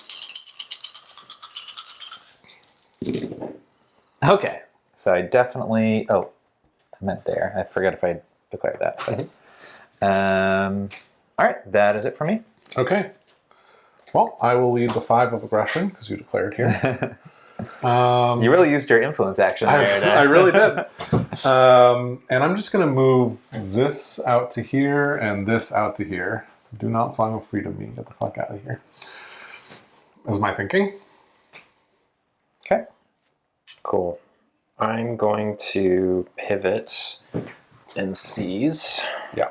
Okay. So I definitely... Oh, I meant there. I forget if I declared that. But, all right. That is it for me. Okay. Well, I will lead the 5 of aggression because you declared here. You really used your influence action there. I really did. And I'm just going to move this out to here and this out to here. Do not Song of Freedom me. Get the fuck out of here. Is my thinking. Okay. Cool. I'm going to pivot and seize. Yeah.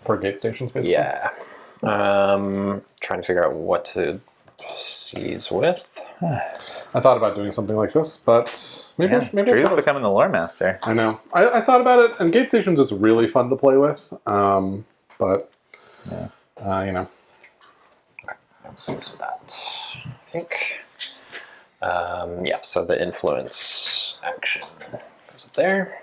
For gate stations, basically. Yeah. Trying to figure out what to seize with. I thought about doing something like this, but maybe I Drew's should. becoming the lore master. I know. I thought about it, and gate stations is really fun to play with. But you know. I'm seize with that. I think. Yeah. So the influence action goes up there.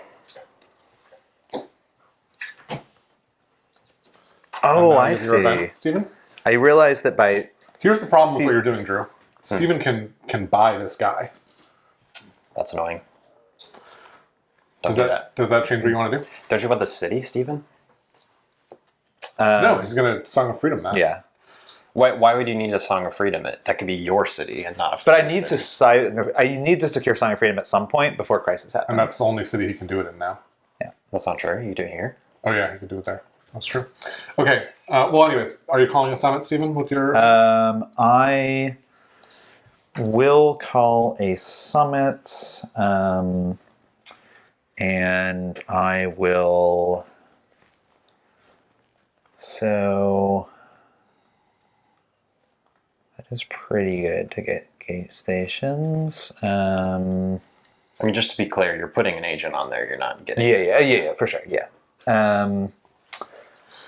Oh, I Your see. event, Stephen. I realized that by... Here's the problem with what you're doing, Drew. Stephen can buy this guy. That's annoying. Does that change what you want to do? Don't you want the city, Stephen? No, he's going to Song of Freedom that. Yeah. Why would you need a Song of Freedom? That could be your city and not a But I need city. I need to secure Song of Freedom at some point before Crisis happens. And that's the only city he can do it in now. Yeah. That's not true. You do it here. Oh yeah, he could do it there. That's true. Okay. Well, anyways, are you calling a summit, Stephen, with your... I will call a summit, and I will... So... That is pretty good to get gate stations. I mean, just to be clear, you're putting an agent on there. You're not getting... Yeah, for sure, yeah.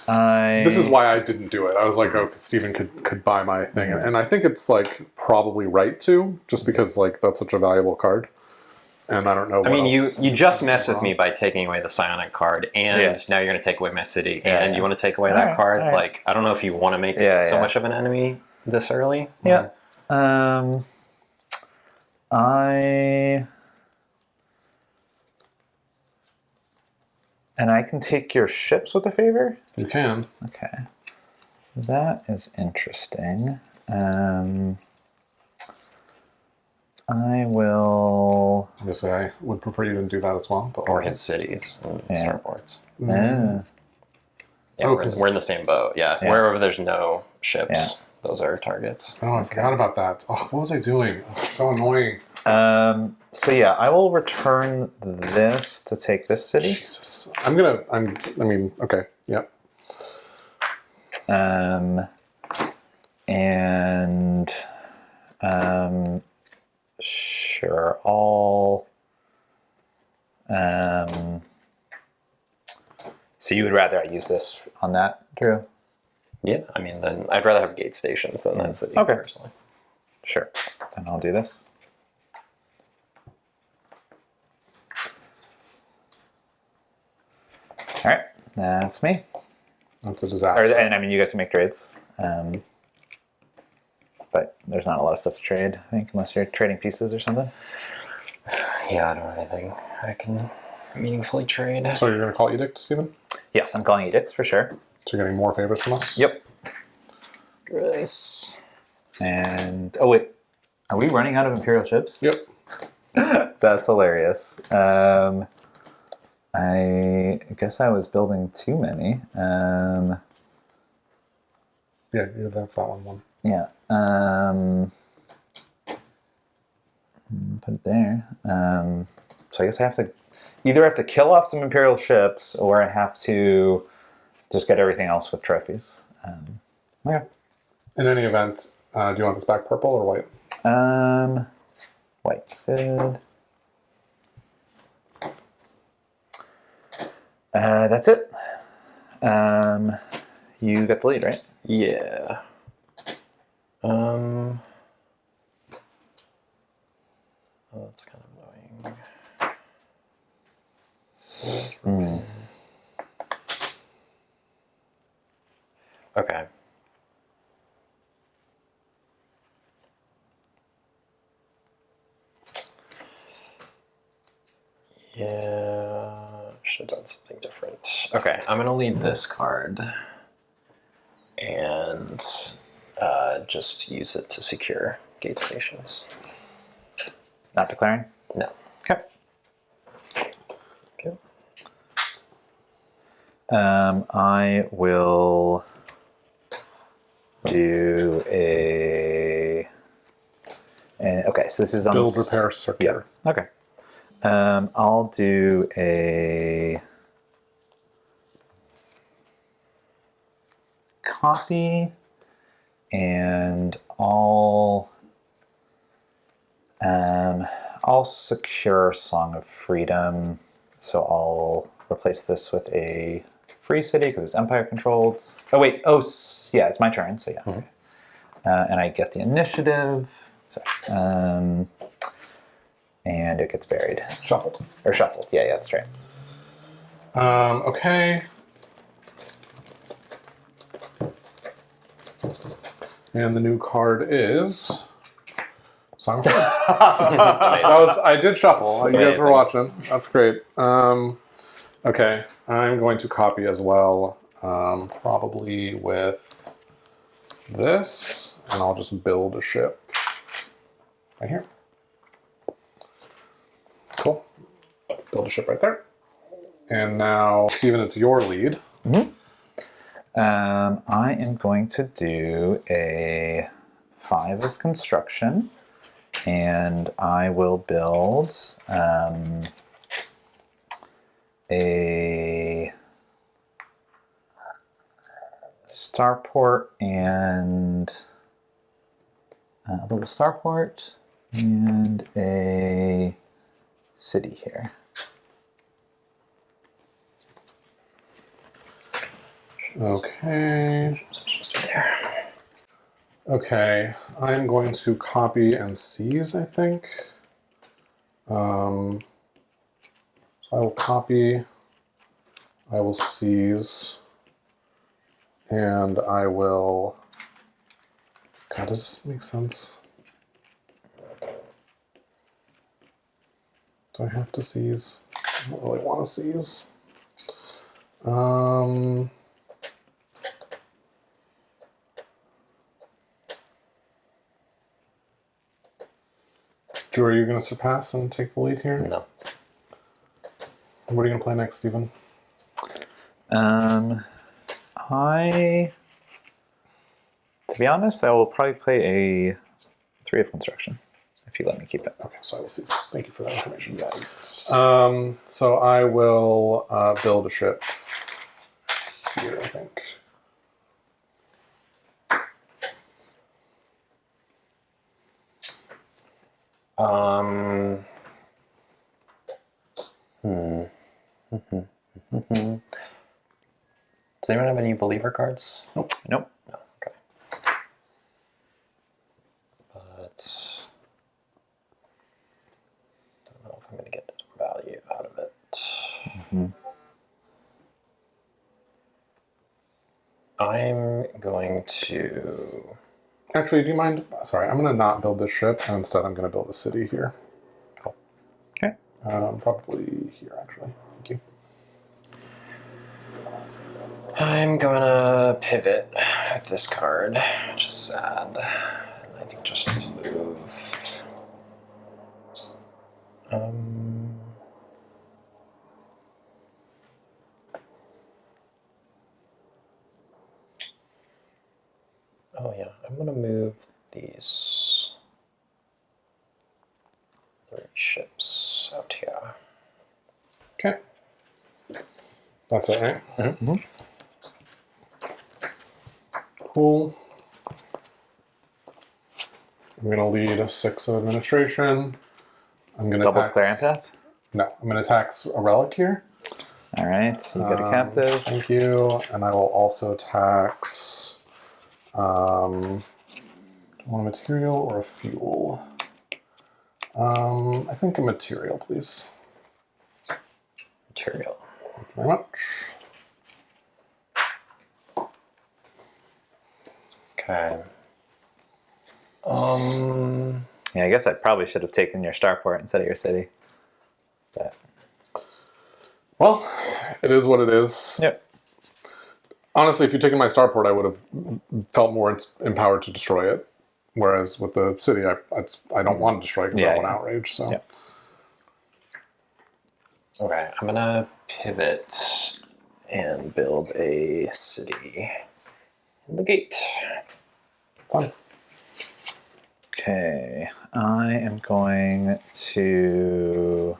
This is why I didn't do it. I was like, oh, Stephen could buy my thing. And I think it's, like, probably right to, just because, like, that's such a valuable card. And I don't know what you just messed with me by taking away the psionic card, and now you're going to take away my city, and you want to take away that card? All right. Like, I don't know if you want to make so much of an enemy this early. Yeah. And I can take your ships with a favor? You can. Okay. That is interesting. I will... I guess I would prefer you didn't do that as well. But Or his cities and starports. Yeah. Yeah, we're in the same boat. Yeah. Wherever there's no ships, those are targets. Oh, I forgot about that. Oh, what was I doing? Oh, it's so annoying. So yeah, I will return this to take this city. Jesus. Okay. Yep. Sure, I'll... So you would rather I use this on that, Drew? Yeah, I mean, then I'd rather have gate stations than that city, Okay. personally. Sure. Then I'll do this. All right, that's me. That's a disaster. And I mean, you guys can make trades. But there's not a lot of stuff to trade, I think, unless you're trading pieces or something. Yeah, I don't have anything I can meaningfully trade. So you're going to call Edict, Stephen? Yes, I'm calling edicts for sure. So you're getting more favors from us? Yep. Grace. And oh wait, Are we running out of Imperial ships? Yep. That's hilarious. I guess I was building too many. Yeah, that's that one. Yeah. Put it there. So I guess I have to either kill off some Imperial ships, or I have to just get everything else with trophies. Okay. In any event, do you want this back purple or white? White's good. That's it. You got the lead, right? Yeah. Oh, that's kind of annoying. Okay. Yeah, should have done something different. Okay, I'm gonna lead this card and just use it to secure gate stations. Not declaring? No. Okay. Okay. I will do a... okay, so this is on... Build, repair, circular. Yeah, okay. I'll do a... copy, and I'll secure Song of Freedom, so I'll replace this with a free city because it's Empire controlled. Oh wait, yeah, it's my turn, so yeah. Okay. And I get the initiative. Sorry. And it gets buried. Shuffled. Or shuffled, yeah, that's right. Okay. And the new card is Song of Freedom. I did shuffle. You guys were watching. That's great. Okay, I'm going to copy as well, probably with this, and I'll just build a ship right here. Cool. Build a ship right there. And now, Stephen, it's your lead. Mm-hmm. I am going to do a 5 of construction, and I will build a starport and I'll build a starport and a city here. Okay. Okay, I'm going to copy and seize, I think. So I will copy, I will seize, and I will... God, does this make sense? Do I have to seize? I don't really want to seize. Drew, are you going to surpass and take the lead here? No. What are you going to play next, Stephen? To be honest, I will probably play a 3 of construction, if you let me keep it. Okay, so I will seize. Thank you for that information. Yikes. So I will build a ship here, I think. Does anyone have any believer cards? Nope. Nope. No, okay. But don't know if I'm going to get value out of it. Mm-hmm. I'm going to... Actually, do you mind? Sorry, I'm going to not build this ship, and instead I'm going to build a city here. Cool. Okay. Probably here, actually. Thank you. I'm gonna pivot with this card, which is sad. And I think just move Oh yeah, I'm gonna move these 3 ships out here. Okay. That's it, right? Mm-hmm. Cool. I'm going to lead a 6 of administration. I'm going to Double tax... square empath. No, I'm going to tax a relic here. All right, you get a captive. Thank you. And I will also tax... do I want a material or a fuel? I think a material, please. Material. Thank you very much. Okay. Yeah, I guess I probably should have taken your starport instead of your city. But Well, it is what it is. yep. Honestly, if you'd taken my starport, I would have felt more empowered to destroy it. Whereas with the city, I don't want to destroy it because I want outrage. So. Yep. Okay, I'm gonna pivot and build a city in the gate. Fun. Okay, I am going to.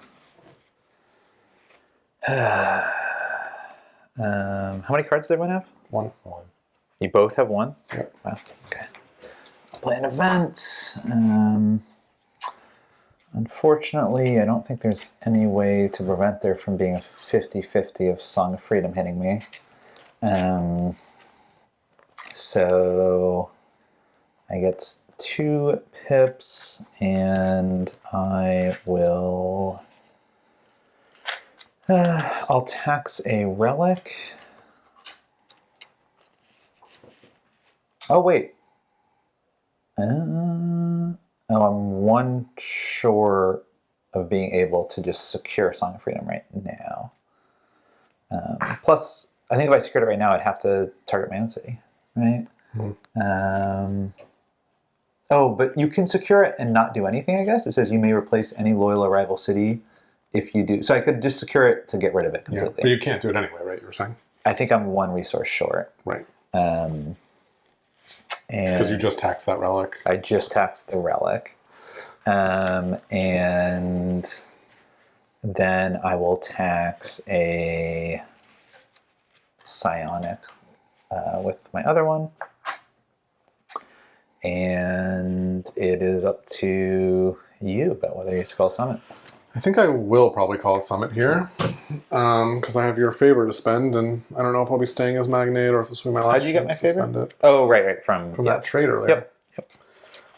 How many cards does everyone have? 1. You both have 1? Yep. Wow. Okay. Play an event. Unfortunately, I don't think there's any way to prevent there from being a 50-50 of Song of Freedom hitting me. So I get 2 pips, and I will... I'll tax a relic. Oh, wait. I'm 1 short of being able to just secure Song of Freedom right now. Plus, I think if I secured it right now, I'd have to target my own city, right? Oh, but you can secure it and not do anything, I guess. It says you may replace any loyal arrival city if you do. So I could just secure it to get rid of it Yeah, completely. but you can't do it anyway, right? You were saying? I think I'm 1 resource short. Right. And Because you just taxed that relic. I just taxed the relic. And then I will tax a psionic with my other one. And it is up to you about whether you call summit. I think I will probably call a summit here. Because I have your favor to spend, and I don't know if I'll be staying as Magnate or if this will be my last How did you get my chance to favor? spend it. Oh, right. From That trade earlier. Yep.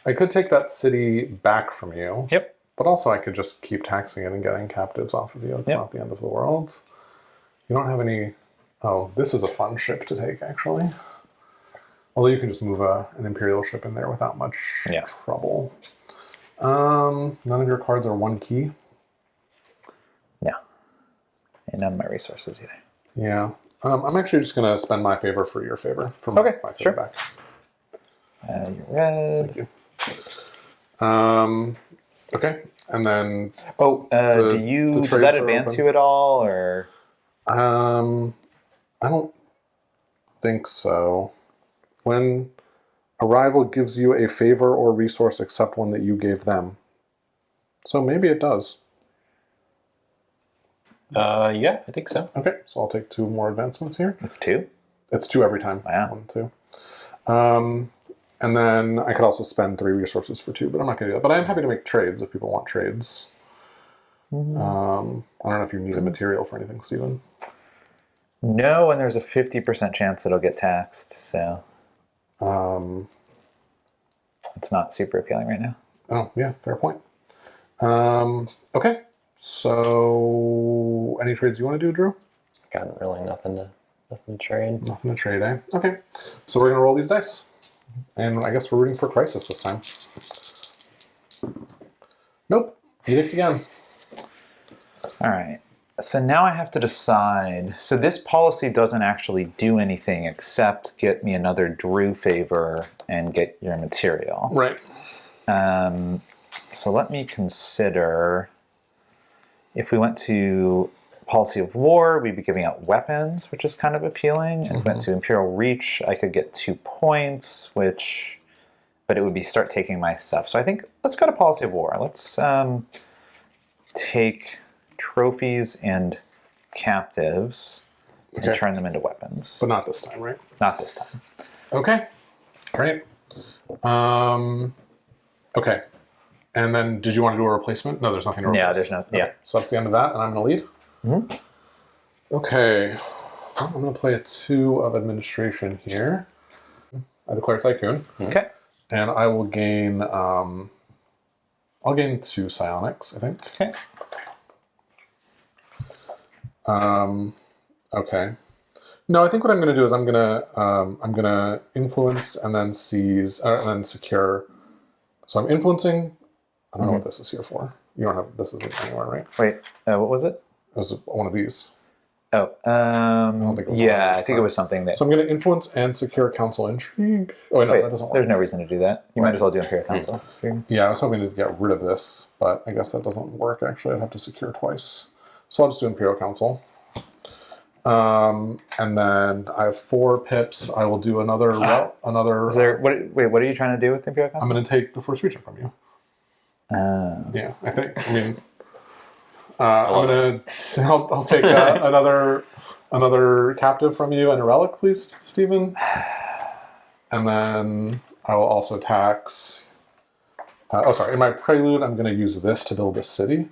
I could take that city back from you. Yep. But also I could just keep taxing it and getting captives off of you. It's not the end of the world. You don't have any... Oh, this is a fun ship to take, actually. Although you can just move an Imperial ship in there without much trouble. None of your cards are 1 key. No. And none of my resources either. Yeah. I'm actually just going to spend my favor for your favor. For my favor back. You're red. Thank you. Okay. And then... does that advance you at all, or...? I don't think so. When a rival gives you a favor or resource except one that you gave them. So maybe it does. Yeah, I think so. Okay, so I'll take 2 more advancements here. It's 2? It's 2 every time. Wow. 1, 2. And then I could also spend 3 resources for 2, but I'm not going to do that. But I'm happy to make trades if people want trades. I don't know if you need a material for anything, Stephen. No, and there's a 50% chance it'll get taxed, so... it's not super appealing right now. Oh, yeah, fair point. Okay, so any trades you want to do, Drew? Got really nothing to trade. Nothing to trade, eh? Okay, so we're going to roll these dice. And I guess we're rooting for Crisis this time. Nope, Edict again. All right. So now I have to decide. So this policy doesn't actually do anything except get me another Drew favor and get your material. Right. So let me consider. If we went to policy of war, we'd be giving out weapons, which is kind of appealing. And if we went to imperial reach, I could get 2 points, but it would be start taking my stuff. So I think let's go to policy of war. Let's take trophies and captives and turn them into weapons. But not this time, right? Not this time. Okay. Great. Okay. And then, did you want to do a replacement? No, there's nothing to replace. Yeah, there's no. Okay. Yeah. So that's the end of that, and I'm going to lead. Okay. Well, I'm going to play a 2 of administration here. I declare Tycoon. Okay. And I will gain, I'll gain 2 psionics, I think. Okay. Okay. No, I think what I'm going to do is I'm going to influence and then seize, and then secure. So I'm influencing. I don't know what this is here for. You don't have, this isn't anywhere, right? Wait, what was it? It was one of these. Oh, yeah, I think it was something that... So I'm going to influence and secure council intrigue. Oh, no, that doesn't work. There's no reason to do that. You might as well do Imperial Council. Yeah, I was hoping to get rid of this, but I guess that doesn't work, actually. I'd have to secure twice. So I'll just do Imperial Council. And then I have 4 pips. I will do another... Is there, what are you trying to do with Imperial Council? I'm going to take the first regent from you. Yeah, I think. I mean... I'll take another captive from you and a relic, please, Stephen. And then I will also tax. In my prelude, I'm going to use this to build a city.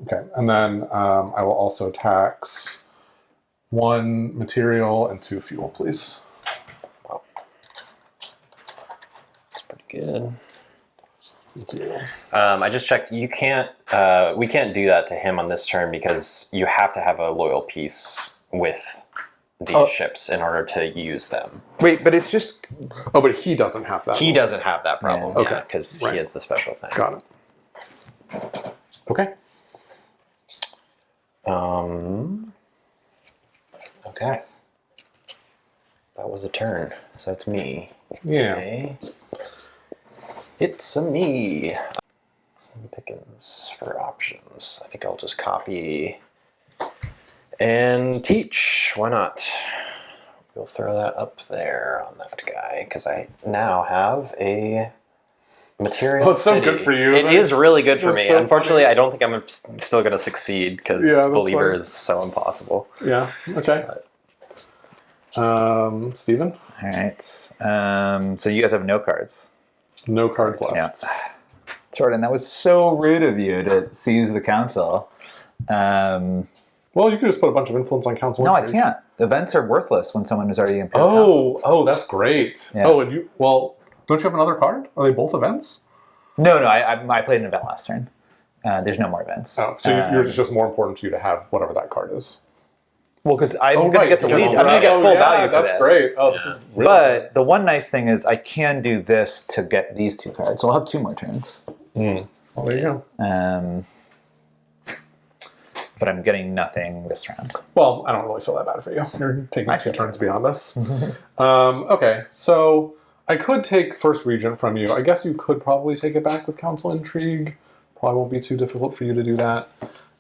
Okay, and then I will also tax 1 material and 2 fuel, please. Wow, that's pretty good. I just checked. You can't. We can't do that to him on this turn because you have to have a loyal peace with these ships in order to use them. Wait, but it's just... Oh, but he doesn't have that. He doesn't have that problem. Yeah. Okay, because he is the special thing. Got it. Okay. Okay. That was a turn. So it's me. Yeah. Okay. It's a me. Some pickings for options. I think I'll just copy and teach. Why not? We'll throw that up there on that guy because I now have a material. Well, it's so city. good for you. It is really good for me. so Unfortunately, funny. I don't think I'm still going to succeed because Believer is so impossible. Yeah. Okay. Stephen? All right. So you guys have no cards. No cards left. Yeah. Jordan, that was so rude of you to seize the council. Well, you could just put a bunch of influence on council. No, I can't. Events are worthless when someone is already Imperial Council. Oh, that's great. Yeah. Oh, and don't you have another card? Are they both events? No, I played an event last turn. There's no more events. Oh, so yours is just more important to you to have whatever that card is. Well, because I'm going to get the lead. I'm going to get full value for this. That's great. Oh, this is really But the one nice thing is I can do this to get these 2 cards. So I'll have 2 more turns. Well, there you go. But I'm getting nothing this round. Well, I don't really feel that bad for you. You're taking 2 turns beyond this. Okay, so I could take first regent from you. I guess you could probably take it back with council intrigue. Probably won't be too difficult for you to do that.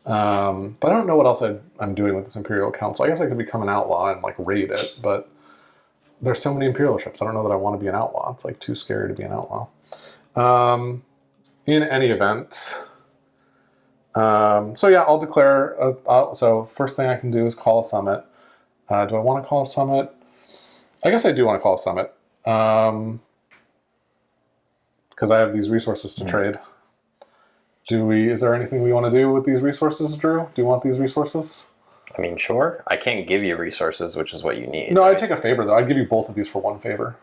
But I don't know what else I'm doing with this Imperial Council. I guess I could become an outlaw and raid it, but there's so many Imperial ships. I don't know that I want to be an outlaw. It's too scary to be an outlaw. In any event, so yeah, I'll declare. So first thing I can do is call a summit. Do I want to call a summit? I guess I do want to call a summit because I have these resources to trade. Is there anything we want to do with these resources, Drew? Do you want these resources? I mean, sure. I can't give you resources, which is what you need. No, I'd take a favor, though. I'd give you both of these for 1 favor.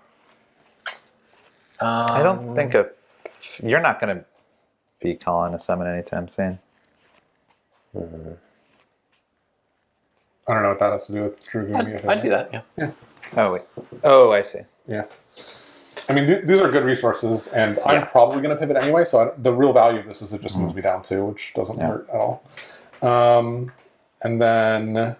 I don't think you're not going to be calling a summon anytime soon. I don't know what that has to do with Drew giving me a favor. I'd do that, yeah. Oh, wait. Oh, I see. Yeah. I mean, these are good resources, and I'm probably going to pivot anyway, so the real value of this is it just moves me down 2, which doesn't hurt at all. And then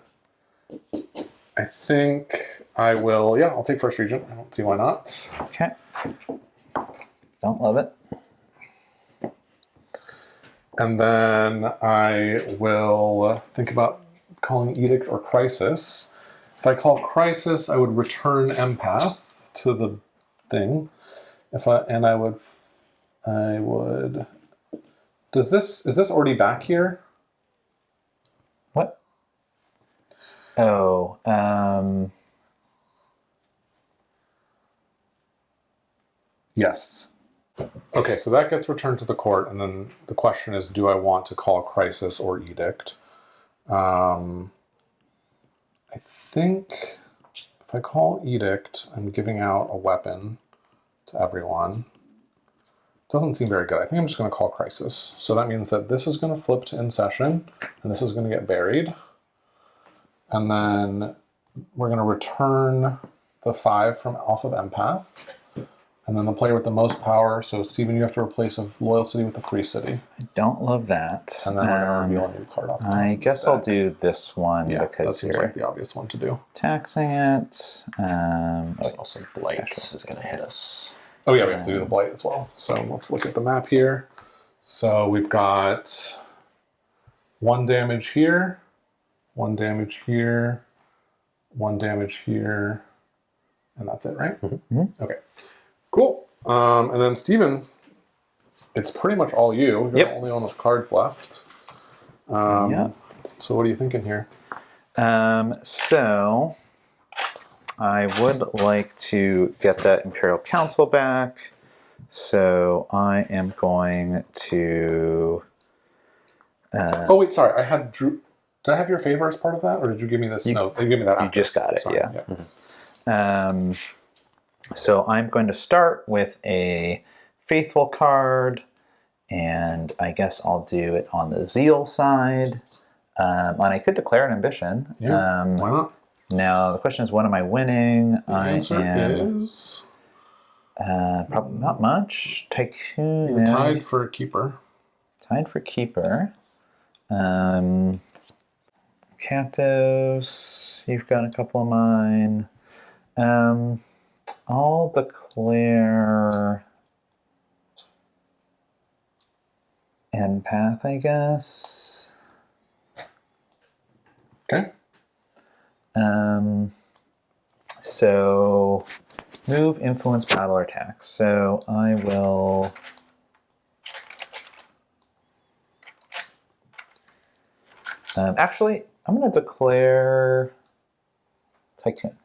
I think I will, I'll take first regent. I don't see why not. Okay. Don't love it. And then I will think about calling edict or crisis. If I call crisis, I would return empath to the thing. I would. Is this already back here? What? Oh, Yes. Okay, so that gets returned to the court, and then the question is, do I want to call crisis or edict? I think if I call edict, I'm giving out a weapon to everyone. Doesn't seem very good. I think I'm just going to call crisis. So that means that this is going to flip to in session, and this is going to get buried. And then we're going to return the 5 from off of empath. And then the player with the most power. So Stephen, you have to replace a loyal city with a free city. I don't love that. And then we're going to reveal a new card off the top I of the guess stack. I'll do this one Yeah, because that seems you're like the obvious one to do. taxing it. Also, blight is going to hit us. Oh yeah, we have to do the blight as well. So let's look at the map here. So we've got 1 damage here, 1 damage here, 1 damage here, and that's it, right? Mm-hmm. Okay, cool. And then Stephen, it's pretty much all you. You're Yep. the only one with cards left. Yeah. So what are you thinking here? So I would like to get that Imperial Council back. So I am going to. Oh wait, sorry. I had Drew. Did I have your favor as part of that, or did you give me this? No, you gave me that. You After. just got it, Sorry, yeah. So I'm going to start with a faithful card, and I guess I'll do it on the zeal side. And I could declare an ambition. Yeah. Why not? Now the question is, what am I winning? The answer is Probably not much. Tycoon. you're tied for a keeper. Tied for keeper. Captives. You've got a couple of mine. I'll declare empath, I guess. Okay. So move, influence, battle, or attack. So I will. Actually, I'm going to declare Tycoon.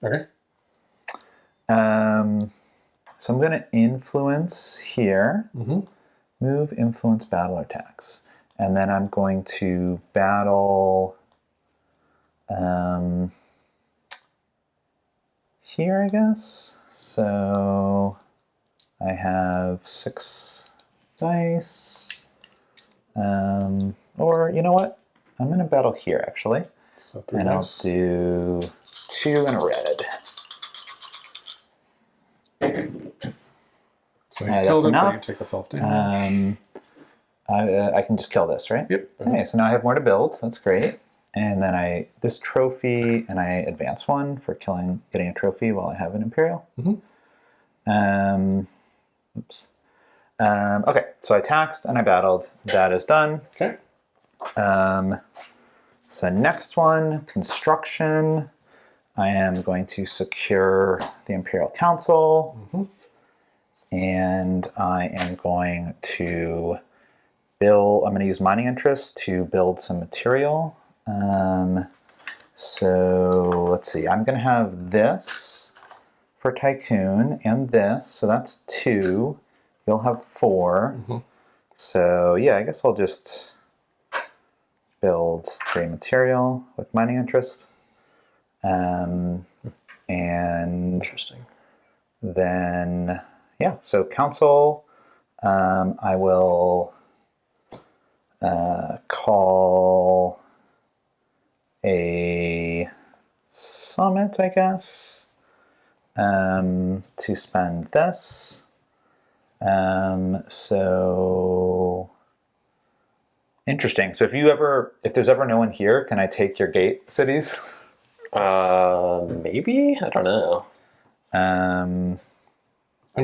Okay. So I'm going to influence here. Mm-hmm. Move, influence, battle, or attacks. And then I'm going to battle here, I guess. So I have 6 dice. Or you know what? I'm going to battle here, actually. So 3 And dice. I'll do 2 and a red. So you that's killed it, but enough. you take the self damage. I can just kill this, right? Yep. Okay, so now I have more to build. That's great. And then this trophy, and I advance 1 for getting a trophy while I have an Imperial. Mm-hmm. Oops. Okay, so I taxed and I battled. That is done. Okay. So next one, construction. I am going to secure the Imperial Council. Mm-hmm. I'm going to use mining interest to build some material. So let's see, I'm going to have this for Tycoon and this, so that's 2. You'll have 4. Mm-hmm. So yeah, I guess I'll just build 3 material with mining interest. And Interesting. then, yeah, so council, I will call a summit, I guess, to spend this. So interesting. So if there's ever no one here, can I take your gate cities? Maybe? I don't know.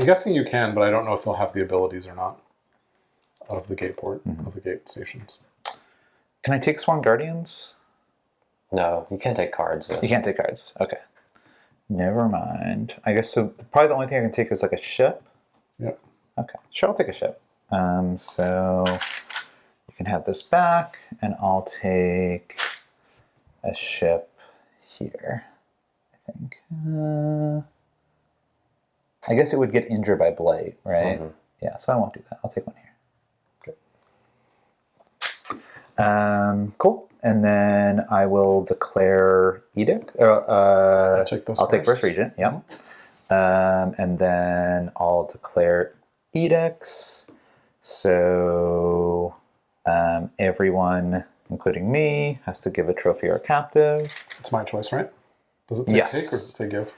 guessing you can, but I don't know if they'll have the abilities or not. of the gate port, of the gate stations. Can I take Sworn Guardians? No, you can't take cards. You can't take cards. Okay. Never mind. I guess so. Probably the only thing I can take is like a ship. Yep. Okay. Sure, I'll take a ship. So you can have this back, and I'll take a ship here. I think. I guess it would get injured by blight, right? Mm-hmm. Yeah. So I won't do that. I'll take one here. Okay. Cool. And then I will declare edict. I'll take this I'll take first. first regent. Yep. And then I'll declare edicts. So everyone, including me, has to give a trophy or a captive. It's my choice, right? Does it say Yes. take or does it say give?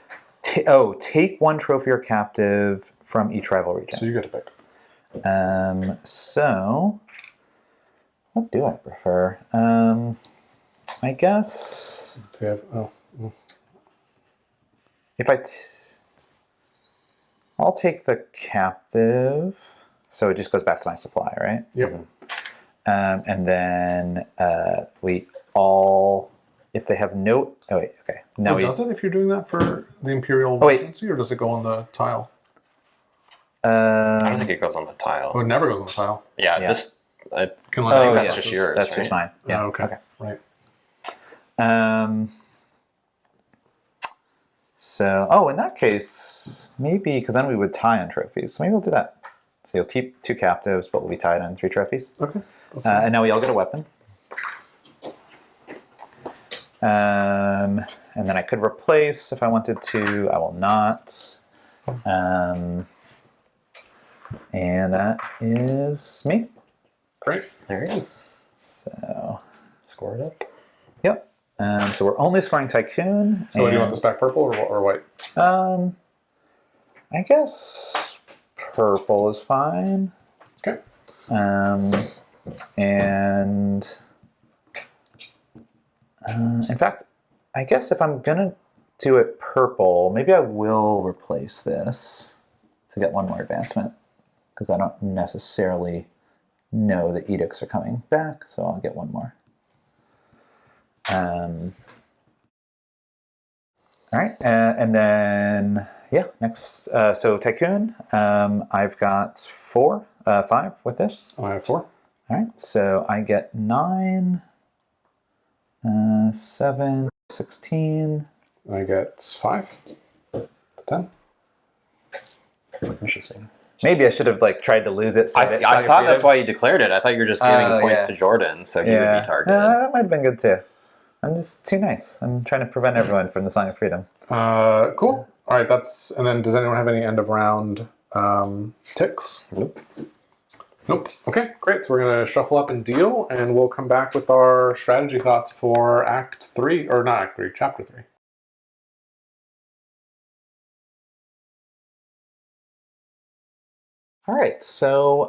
Take one trophy or captive from each rival regent. So you get to pick. So what do I prefer? I guess Let's see. if I'll take the captive. So it just goes back to my supply, right? Yep. And then we all, if they have no, oh wait, okay. Now Does it if you're doing that for the Imperial wait. vacancy, or does it go on the tile? I don't think it goes on the tile. Oh, it never goes on the tile. Yeah, Yeah. this. I Can think let that's it- just yours. That's right? just mine. Yeah. Oh, okay. Right. So, in that case, maybe, because then we would tie on trophies. So maybe we'll do that. So you'll keep 2 captives, but we'll be tied on 3 trophies. Okay. And now we all get a weapon. And then I could replace if I wanted to. I will not. And that is me. Great. There you go. So, Score it up. yep. So we're only scoring Tycoon. So do you want this back purple or white? I guess purple is fine. Okay. And in fact, I guess if I'm gonna do it purple, maybe I will replace this to get one more advancement, because I don't necessarily know the edicts are coming back, so I'll get one more. All right, and then next. So Tycoon, I've got 5 with this. I have 4. All right, so I get 9, 7, 16. I get 5 to 10. Interesting. Maybe I should have tried to lose it. So I thought that's why you declared it. I thought you were just giving points yeah. to Jordan, so he would be targeted. That might have been good too. I'm just too nice. I'm trying to prevent everyone from the Song of Freedom. Cool. All right. And then does anyone have any end of round ticks? Nope. Nope. Okay, great. So we're going to shuffle up and deal, and we'll come back with our strategy thoughts for Act 3, or not Act 3, Chapter 3. All right, so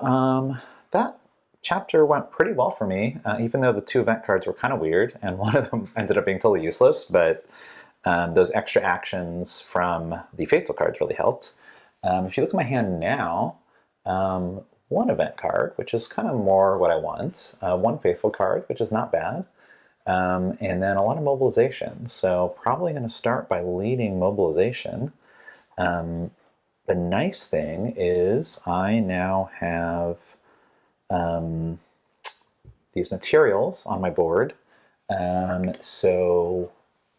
that chapter went pretty well for me, even though the 2 event cards were kind of weird, and one of them ended up being totally useless, but those extra actions from the Faithful cards really helped. If you look at my hand now, 1 event card, which is kind of more what I want, 1 Faithful card, which is not bad, and then a lot of mobilization. So probably going to start by leading mobilization. The nice thing is I now have these materials on my board. So,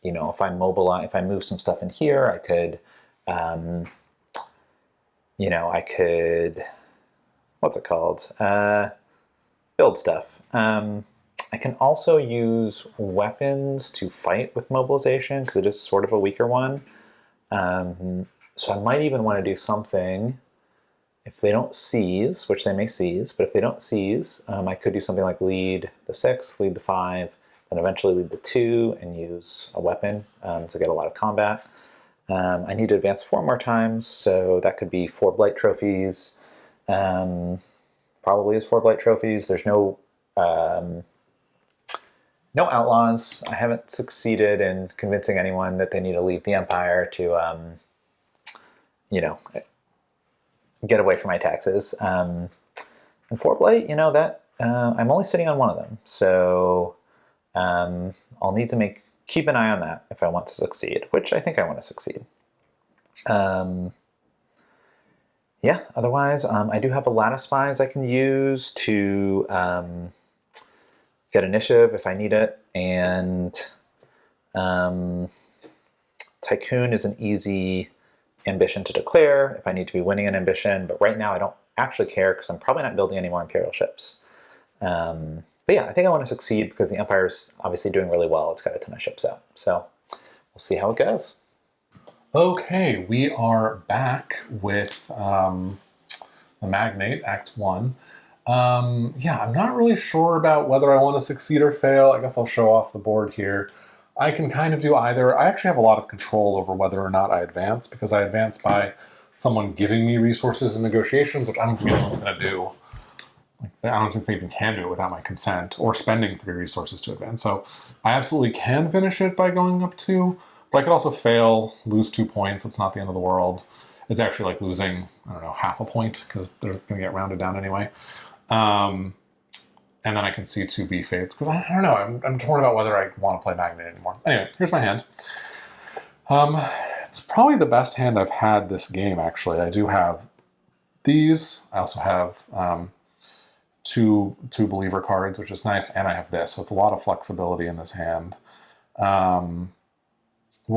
if I move some stuff in here, I could, what's it called? Build stuff. I can also use weapons to fight with mobilization, because it is sort of a weaker one. So I might even want to do something, if they don't seize, which they may seize, but if they don't seize, I could do something like lead the 6, lead the 5, then eventually lead the 2, and use a weapon to get a lot of combat. I need to advance 4 more times, so that could be 4 Blight trophies. Probably is 4 Blight trophies. There's no outlaws. I haven't succeeded in convincing anyone that they need to leave the Empire to, get away from my taxes. And Foreblight, that I'm only sitting on one of them, so I'll need to keep an eye on that if I want to succeed, which I think I want to succeed. Yeah, otherwise, I do have a lattice spies I can use to get initiative if I need it, and Tycoon is an easy ambition to declare if I need to be winning an ambition, but right now I don't actually care because I'm probably not building any more Imperial ships. But yeah, I think I want to succeed because the Empire's obviously doing really well. It's got a ton of ships out. So we'll see how it goes. Okay, we are back with the Magnate, Act 1. Yeah, I'm not really sure about whether I want to succeed or fail. I guess I'll show off the board here. I can kind of do either. I actually have a lot of control over whether or not I advance, because I advance by someone giving me resources in negotiations, which I don't think anyone's going to do. I don't think they even can do it without my consent, or spending 3 resources to advance. So I absolutely can finish it by going up 2, but I could also fail, lose 2 points. It's not the end of the world. It's actually like losing, I don't know, half a point, because they're going to get rounded down anyway. And then I can see 2B fates, because I don't know, I'm torn about whether I want to play Magnate anymore. Anyway, here's my hand. It's probably the best hand I've had this game, actually. I do have these. I also have two believer cards, which is nice, and I have this, so it's a lot of flexibility in this hand. We'll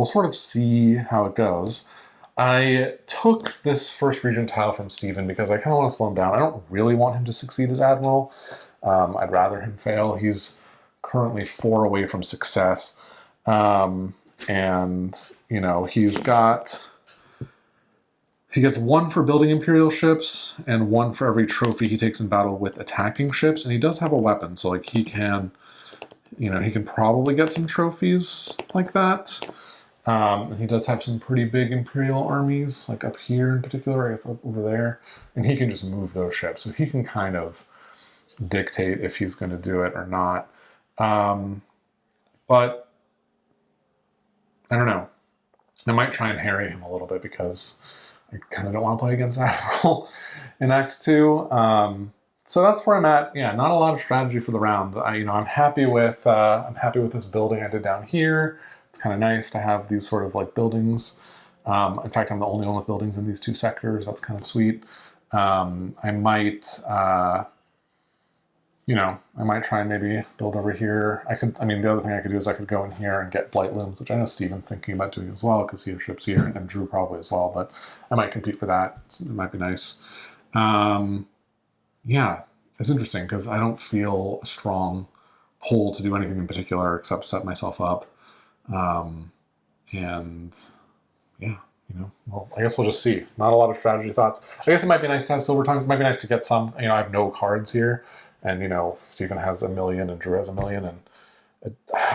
sort of see how it goes. I took this first regent tile from Steven because I kind of want to slow him down. I don't really want him to succeed as Admiral. I'd rather him fail. He's currently 4 away from success. And, he gets 1 for building Imperial ships and 1 for every trophy he takes in battle with attacking ships. And he does have a weapon, so like he can probably get some trophies like that. And he does have some pretty big Imperial armies, like up here in particular, I guess up over there. And he can just move those ships. So he can kind of dictate if he's going to do it or not. But I don't know. I might try and harry him a little bit because I kind of don't want to play against Admiral in Act 2. So that's where I'm at. Yeah, not a lot of strategy for the round. I'm happy with this building I did down here. It's kind of nice to have these sort of like buildings. In fact, I'm the only one with buildings in these 2 sectors. That's kind of sweet. I might try and maybe build over here. The other thing I could do is I could go in here and get Blight Looms, which I know Steven's thinking about doing as well because he has ships here, and Drew probably as well, but I might compete for that. It might be nice. Yeah, it's interesting because I don't feel a strong pull to do anything in particular except set myself up. Well, I guess we'll just see. Not a lot of strategy thoughts. I guess it might be nice to have silver tongues. It might be nice to get some. I have no cards here. And, Steven has 1 million and Drew has 1 million. And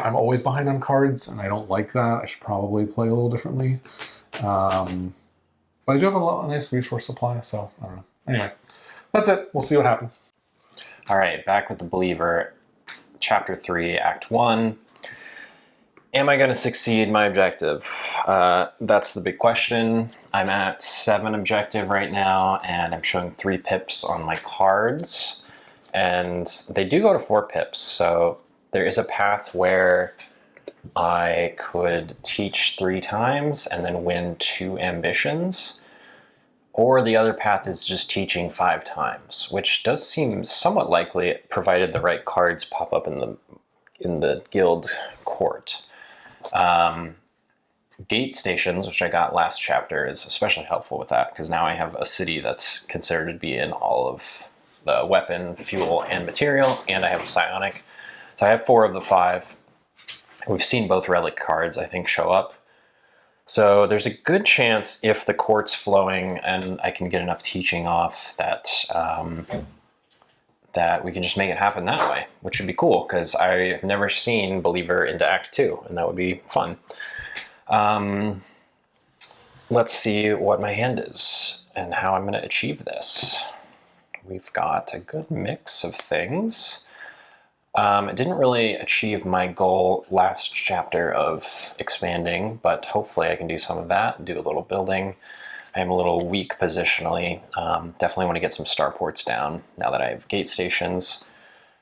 I'm always behind on cards, and I don't like that. I should probably play a little differently. But I do have a nice resource supply, so I don't know. Anyway, that's it. We'll see what happens. All right, back with the Believer, Chapter 3, Act 1. Am I going to succeed my objective? That's the big question. I'm at 7 objective right now, and I'm showing 3 pips on my cards. And they do go to 4 pips, so there is a path where I could teach 3 times and then win 2 ambitions. Or the other path is just teaching 5 times, which does seem somewhat likely provided the right cards pop up in the guild court. Gate stations, which I got last chapter, is especially helpful with that because now I have a city that's considered to be in all of the weapon, fuel, and material, and I have a psionic. So I have 4 of the 5. We've seen both relic cards, I think, show up. So there's a good chance if the court's flowing and I can get enough teaching off that that we can just make it happen that way, which would be cool because I've never seen Believer into Act 2, and that would be fun. Let's see what my hand is and how I'm going to achieve this. We've got a good mix of things. I didn't really achieve my goal last chapter of expanding, but hopefully I can do some of that and do a little building. I'm a little weak positionally. Definitely want to get some starports down now that I have gate stations.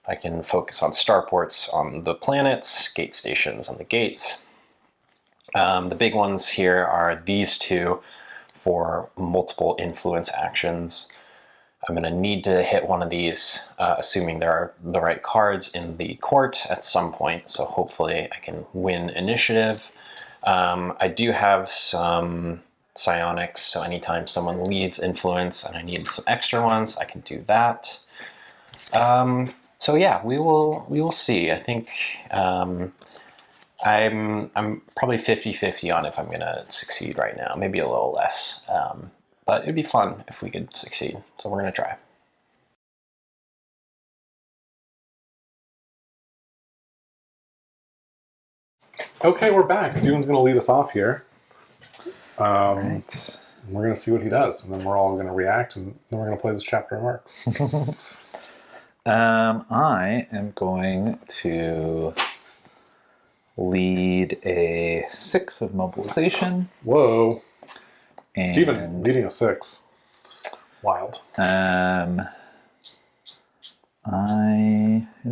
I can focus on starports on the planets, gate stations on the gates. The big ones here are these two for multiple influence actions. I'm going to need to hit one of these, assuming there are the right cards in the court at some point, so hopefully I can win initiative. I do have some psionics, so anytime someone leads influence and I need some extra ones, I can do that. So yeah, we will see. I think I'm probably 50-50 on if I'm gonna succeed right now, maybe a little less. But it'd be fun if we could succeed, so we're gonna try. Okay, we're back. Steven's going to lead us off here. Right. We're going to see what he does, and then we're all going to react, and then we're going to play this chapter of marks. I am going to lead a 6 of mobilization. Whoa. And, Steven, leading a 6. Wild. It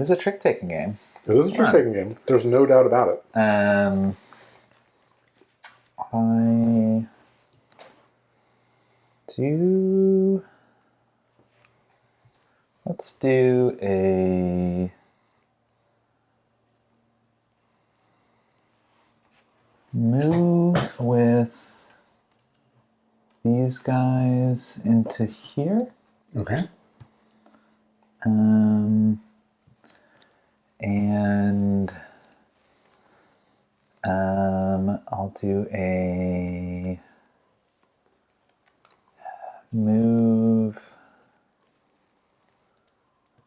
is a trick-taking game. It is a trick-taking game. There's no doubt about it. I do... Let's do a... move with these guys into here. Okay. And I'll do a move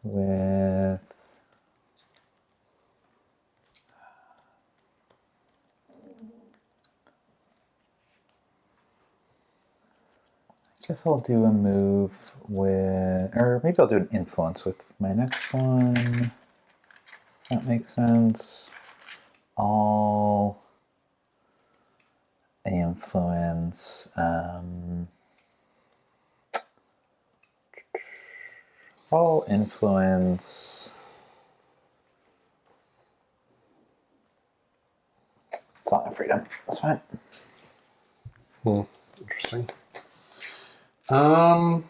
with I guess I'll do a move with, or maybe I'll do an influence with my next one. That makes sense. I'll influence, Song of Freedom. That's fine. Interesting. I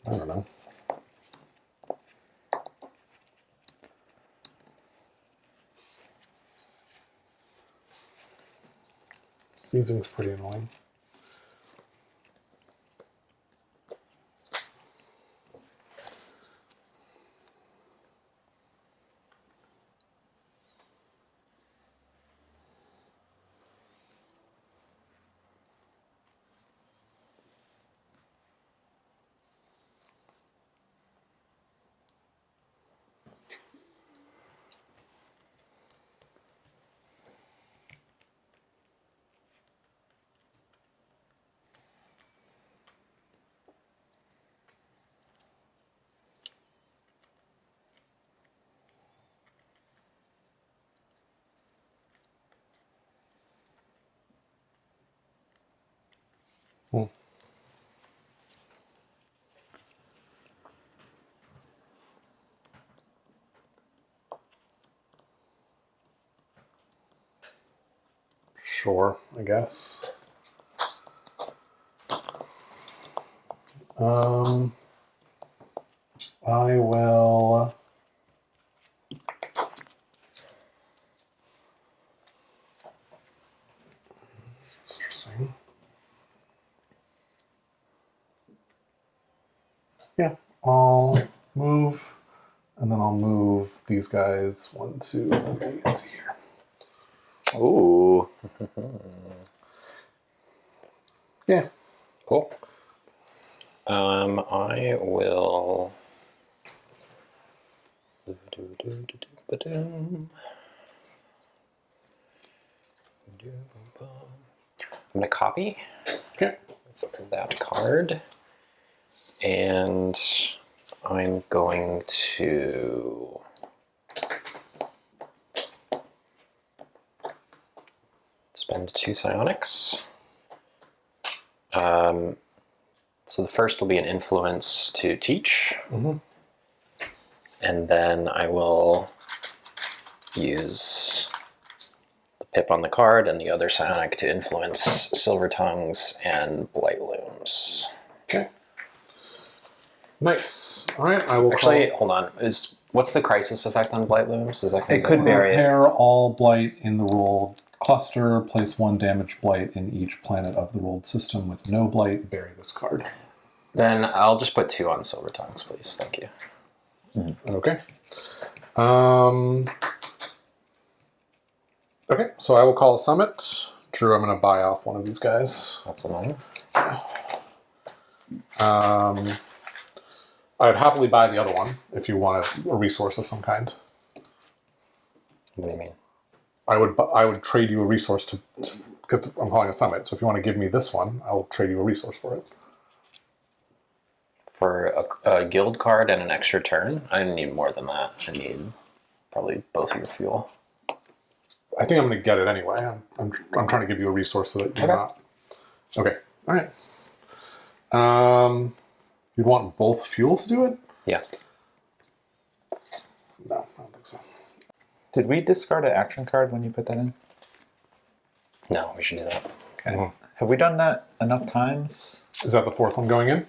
don't know. Seizing's pretty annoying. Sure, I guess. I will... That's interesting. Yeah, I'll move, and then I'll move these guys 1, 2, 3 into here. Ooh. Yeah. Cool. I will... I'm going to copy Okay. that card, and I'm going to... Let's Spend 2 psionics. So the first will be an influence to teach. And then I will use the pip on the card and the other psionic to influence silver tongues and blight looms. Okay. Nice. All right, I will Actually, hold on. What's the crisis effect on blight looms? Is that It could bury it. repair all blight in the rolled cluster. Place 1 damage blight in each planet of the rolled system with no blight. Bury this card. Then I'll just put 2 on silver tongues, please. Thank you. Okay. Okay, so I will call a summit. Drew, I'm going to buy off one of these guys. That's annoying. I'd happily buy the other one if you want a resource of some kind. What do you mean? I would trade you a resource to because I'm calling a summit. So if you want to give me this one, I'll trade you a resource for it. For a guild card and an extra turn? I need more than that. I need probably both of your fuel. I think I'm going to get it anyway. I'm trying to give you a resource so that you're not. Okay. All right. You'd want both fuel to do it? Yeah. No, I don't think so. Did we discard an action card when you put that in? No, we should do that. Okay. Have we done that enough times? Is that the 4th one going in?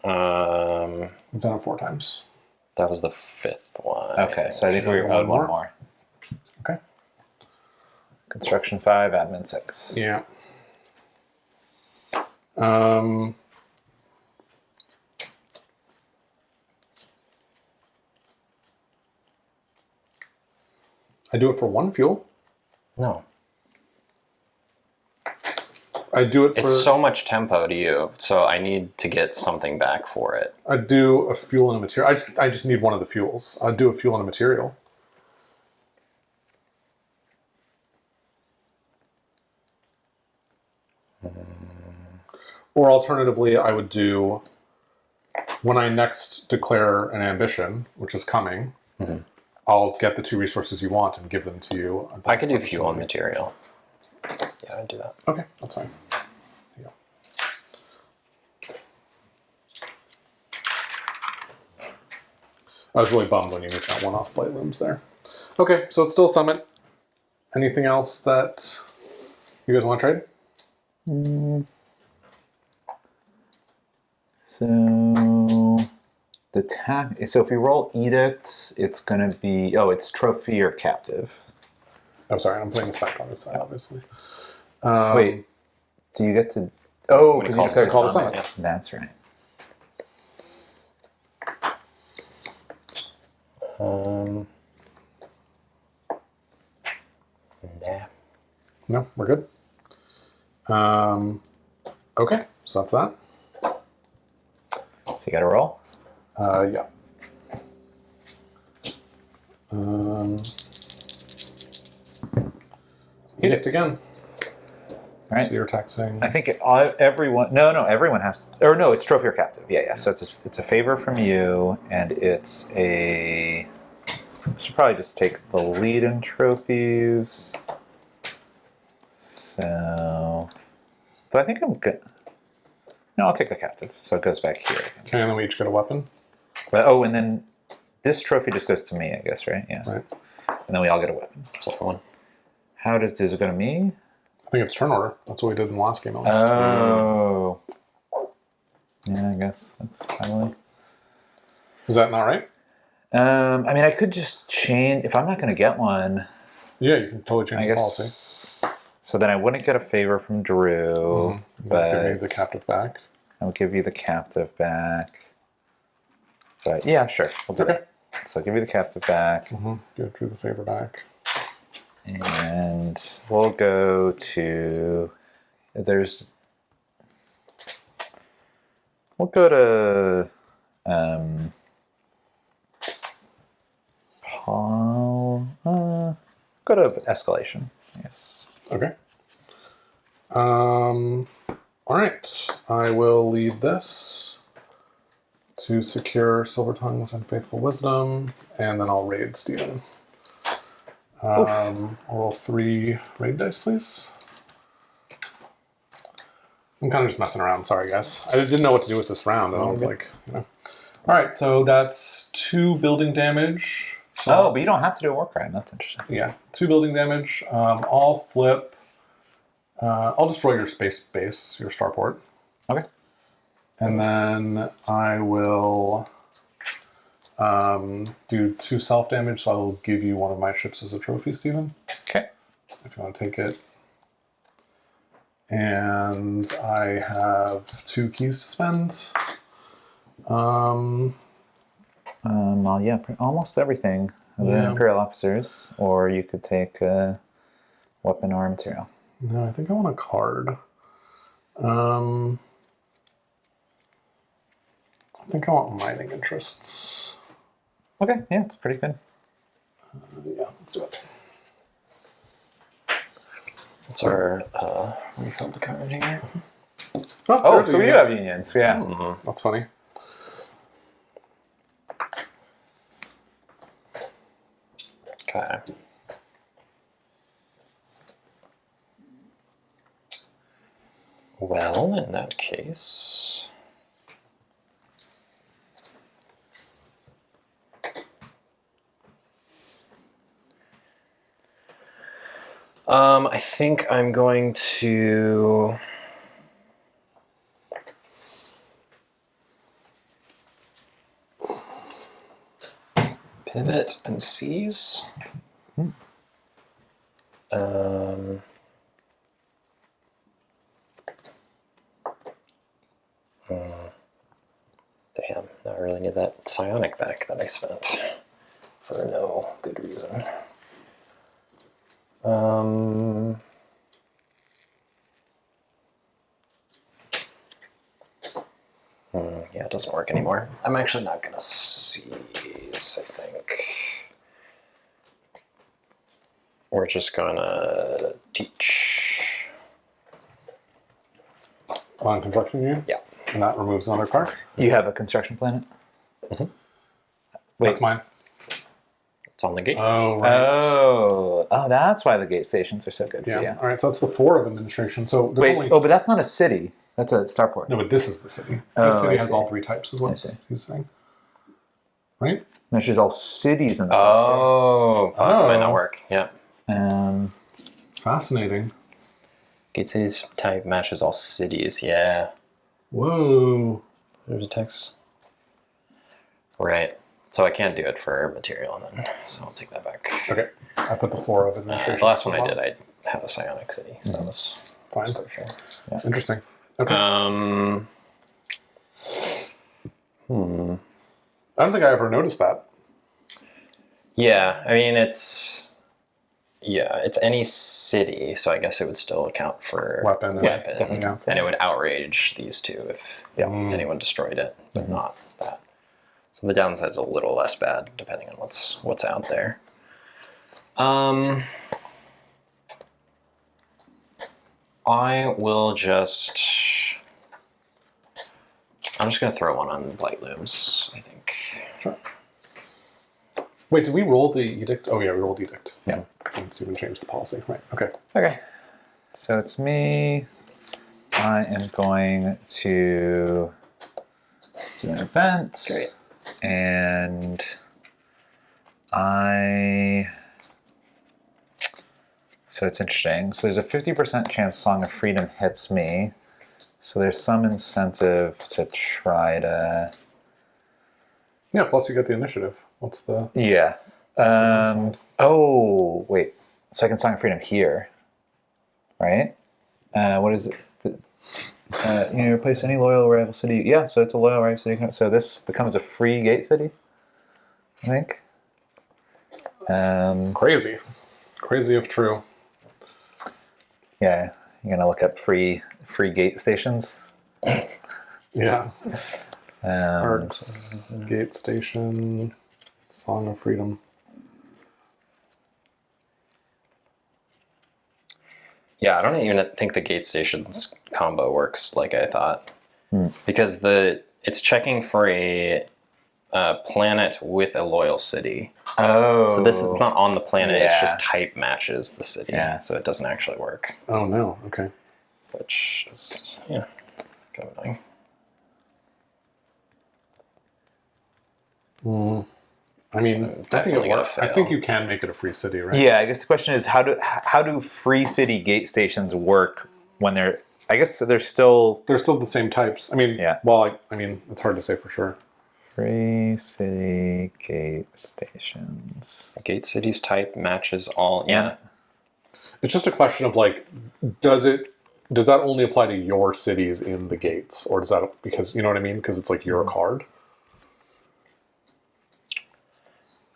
Um, We've done it 4 times. that was the 5th one. Okay, so I think we owed one more. Okay. Construction 5, admin 6. Yeah. I do it for 1 fuel. No. I do it for... It's so much tempo to you, so I need to get something back for it. I do a fuel and a material. I just need one of the fuels. I'll do a fuel and a material. Or alternatively, I would do, when I next declare an ambition, which is coming, I'll get the 2 resources you want and give them to you. I could do fuel and material. Yeah, I'd do that. Okay, that's fine. There you go. I was really bummed when you moved that 1 off blight looms there. Okay, so it's still summit. Anything else that you guys want to trade? So so if we roll edict, it's going to be it's trophy or captive. Oh, sorry, I'm putting this back on this side, obviously. Wait, do you get to? Oh, When he because calls you it call summit, yeah. That's right. Nah. No, we're good. Okay, so that's that. So you got to roll. Yeah. Edict again. All right. So you're taxing. I think everyone. No, everyone has. Or no, it's trophy or captive. Yeah. So it's a favor from you, and it's a. I should probably just take the lead in trophies. So, but I think I'm good. No, I'll take the captive. So it goes back here. Okay, and then we each get a weapon. But, and then this trophy just goes to me, I guess, right? Yeah. Right. And then we all get a weapon. Second one. How does it go to me? I think it's turn order. That's what we did in the last game. At least. Oh. Yeah, I guess that's probably. Is that not right? I mean, I could just change if I'm not going to get one. Yeah, you can totally change I the guess. policy. So then I wouldn't get a favor from Drew, but Give me the captive back. I'll give you the captive back. But yeah, sure, we'll do it. So I'll give you the captive back, Give Drew the favor back. and we'll go to. We'll go to. Go to escalation. Yes. Okay. All right. I will lead this to secure Silver Tongues and Faithful Wisdom, and then I'll raid Steven. I'll roll 3 raid dice, please. I'm kind of just messing around. Sorry, guys. I didn't know what to do with this round. And I was like, All right, so that's 2 building damage. Oh, but you don't have to do a war crime. That's interesting. Yeah, 2 building damage. I'll flip. I'll destroy your space base, your starport. Okay. And then I will do 2 self damage, so I will give you one of my ships as a trophy, Stephen. Okay. If you want to take it. And I have 2 keys to spend. Well, yeah, almost everything. The Imperial officers, or you could take a weapon or material. No, I think I want a card. I think I want mining interests. Okay, yeah, it's pretty good. Yeah, let's do it. It's our refilled the card here. Oh, so you have unions, yeah. Mm-hmm. That's funny. Okay. Well, in that case... I think I'm going to... pivot and seize. Damn, now I really need that psionic back that I spent for no good reason. Yeah, it doesn't work anymore. I'm actually not gonna seize, I think. We're just gonna teach. On construction union? Yeah. And that removes another card? You have a construction planet? Mm-hmm. Wait. That's mine. It's on the gate. Oh, right. Oh, that's why the gate stations are so good for you. All right, so that's the 4 of administration. So there's Wait, only... but that's not a city. That's a starport. No, but this is the city. Oh, This city I has see. all 3 types, is what he's saying. Right? There's all cities in the Oh, that might not work. Yeah. Fascinating. Gate cities type matches all cities. Yeah. Whoa. There's a text. Right. So I can't do it for material then. So I'll take that back. Okay. I put the 4 of administration. The last one I did, I had a psionic city. So that was Fine. sure. Yeah. Interesting. Okay. I I don't think I ever noticed that. Yeah, I mean it's any city, so I guess it would still account for Weapon. definitely. Yeah. and it would outrage these 2 if anyone destroyed it, but not that. So the downside's a little less bad depending on what's out there. I will just... I'm just going to throw one on light looms, I think. Sure. Wait, did we roll the edict? Oh, yeah, we rolled edict. Yeah. Let's even change the policy. Right, okay. Okay. So it's me. I am going to do an event. Great. And so it's interesting. So there's a 50% chance Song of Freedom hits me. So there's some incentive to try to... Yeah, plus you get the initiative. What's the... Yeah. Oh, wait. So I can Song of Freedom here. Right? What is it? You replace any loyal rival city. Yeah, so it's a loyal rival city. So this becomes a free gate city, I think. Crazy. Crazy if true. Yeah, you're gonna look up free gate stations. Yeah. Arcs, Gate Station, Song of Freedom. Yeah, I don't even think the gate stations combo works like I thought. Because it's checking for a planet with a loyal city. Oh. So this is not on the planet, it's Yeah. just type matches the city. Yeah. So it doesn't actually work. Oh, no. Okay. which is kind of annoying. I mean, Definitely gonna I think fail. you can make it a free city, right? Yeah, I guess the question is how do free city gate stations work when they're? I guess they're still They're still the same types. I mean, Yeah. well, I mean, it's hard to say for sure. free city gate stations. Gate cities type matches all. Yeah. It's just a question of like, does that only apply to your cities in the gates, or does that because you know what I mean? Because it's like your card.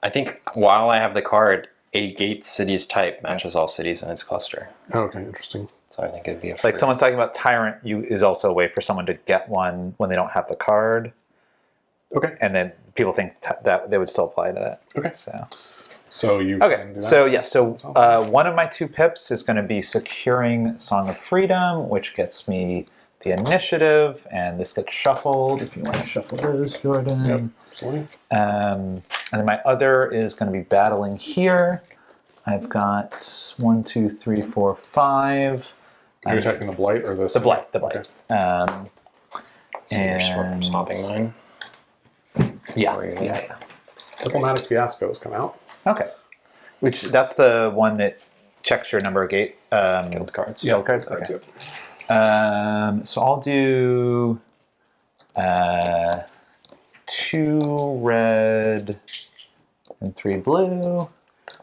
I think while I have the card, a gate cities type matches all cities in its cluster. Okay, interesting. So I think it'd be a Like someone's talking about tyrant is also a way for someone to get one when they don't have the card, Okay. and then people think that they would still apply to that. Okay. So you can okay, do that? so yeah, so one of my 2 pips is going to be securing Song of Freedom, which gets me the initiative, and this gets shuffled. If you want to shuffle those, Jordan. Yep, absolutely. And then my other is going to be battling here. I've got 1, 2, 3, 4, 5. Are you attacking the blight or The blight. Okay. And swapping mine. yeah. Diplomatic Fiasco has come out. Okay. Which that's the one that checks your number of gate Guild cards. Guild cards. That's Okay. it. So I'll do 2 red and 3 blue.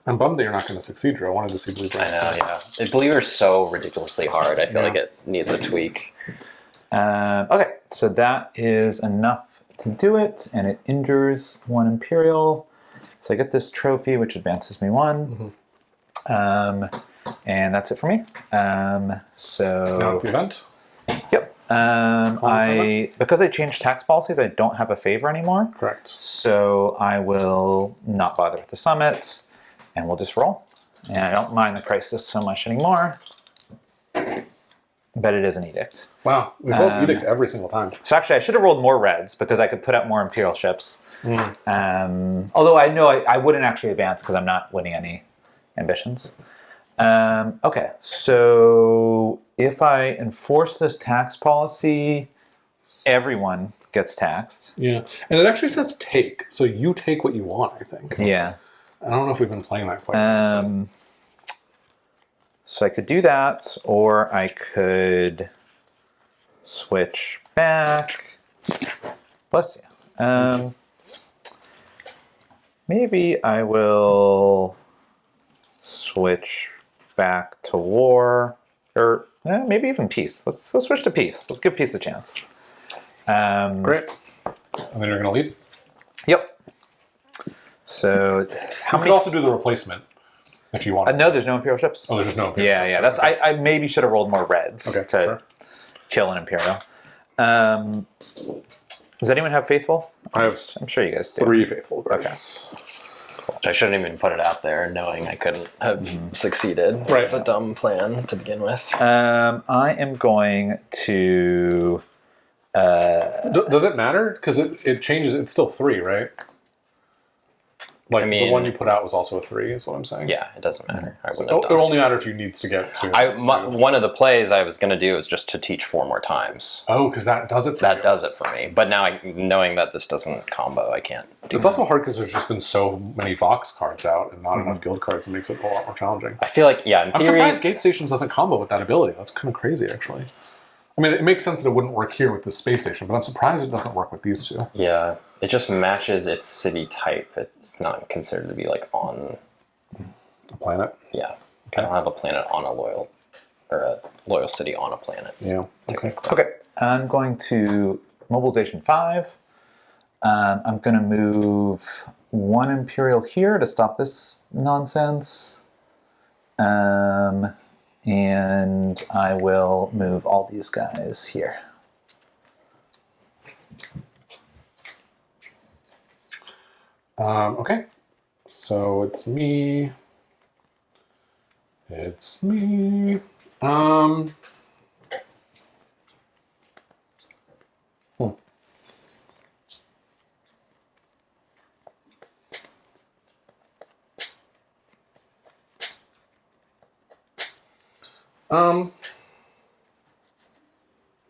I'm bummed that you're not going to succeed, Drew. I wanted to see blue. I know, yeah. Believer's so ridiculously hard. I feel like it needs a tweak. Okay, so that is enough to do it, and it injures 1 Imperial. So I get this trophy, which advances me 1. And that's it for me. So Now at the event. yep. Because I changed tax policies, I don't have a favor anymore. Correct. So I will not bother with the summit, and we'll just roll. And I don't mind the crisis so much anymore. But it is an edict. Wow, we rolled edict every single time. So actually, I should have rolled more reds because I could put out more Imperial ships. Although I know I wouldn't actually advance because I'm not winning any ambitions. Okay, so if I enforce this tax policy, everyone gets taxed. Yeah, and it actually says take, so you take what you want. I think. Yeah. I don't know if we've been playing that quite. So I could do that, or I could switch back. Bless you. Maybe I will switch back to war, or maybe even peace. Let's switch to peace. Let's give peace a chance. Great. And then you're going to lead. Yep. So You could also do the replacement if you want. no, there's no Imperial ships. Oh, there's just no Imperial Yeah, yeah. That's I maybe should have rolled more reds to kill an Imperial. Does anyone have faithful? I have I'm sure you guys do. 3 faithful guards. I shouldn't even put it out there knowing I couldn't have succeeded. Right. It's a dumb plan to begin with. I am going to. Does it matter? Because it changes. It's still 3, right? Like I mean- the one you put out was also a 3, is what I'm saying. Yeah, it doesn't matter. I wouldn't It have done it. only matter if you need to get to. One of the plays I was going to do is just to teach 4 more times. Oh, because that does it for That you. does it for me. But now, knowing that this doesn't combo, I can't do It's it. also hard because there's just been so many Vox cards out and not enough guild cards. It makes it a lot more challenging. I feel like, yeah, in I'm theory, surprised Gate Stations doesn't combo with that ability. That's kind of crazy, actually. I mean, it makes sense that it wouldn't work here with the space station, but I'm surprised it doesn't work with these 2. yeah, it just matches its city type. It's not considered to be like on, A planet. yeah. I don't have a planet on a loyal city on a planet. Yeah. Okay. Okay, I'm going to mobilization 5. I'm going to move 1 Imperial here to stop this nonsense. And I will move all these guys here. Okay. So it's me. It's me. Hmm.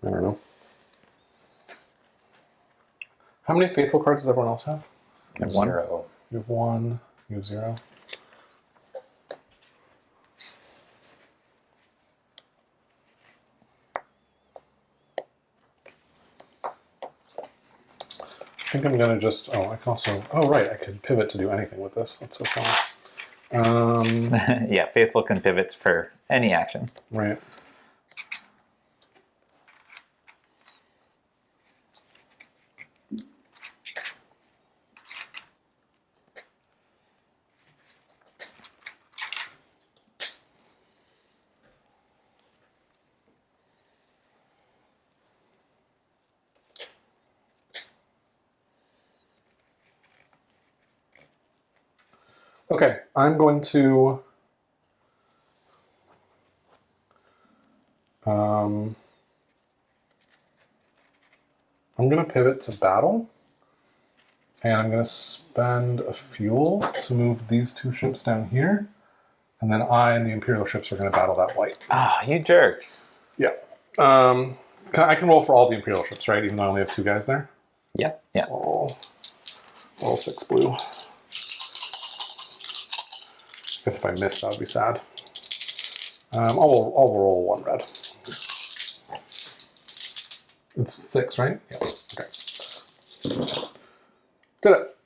I don't know. How many faithful cards does everyone else have? And one. 0. You have 1. You have 0. I think I'm gonna just. Oh, I can also. Oh, right. I can pivot to do anything with this. That's so fun. Yeah, faithful can pivot for any action. Right. Okay, I'm going to I'm going to pivot to battle, and I'm going to spend a fuel to move these 2 ships down here, and then I and the Imperial ships are going to battle that white. Ah, you jerk. Yeah. I can roll for all the Imperial ships, right? Even though I only have 2 guys there. Yeah. Yeah. Roll 6 blue. I guess if I miss, that would be sad. I'll roll 1 red. It's 6, right? Yeah. Okay. Did it.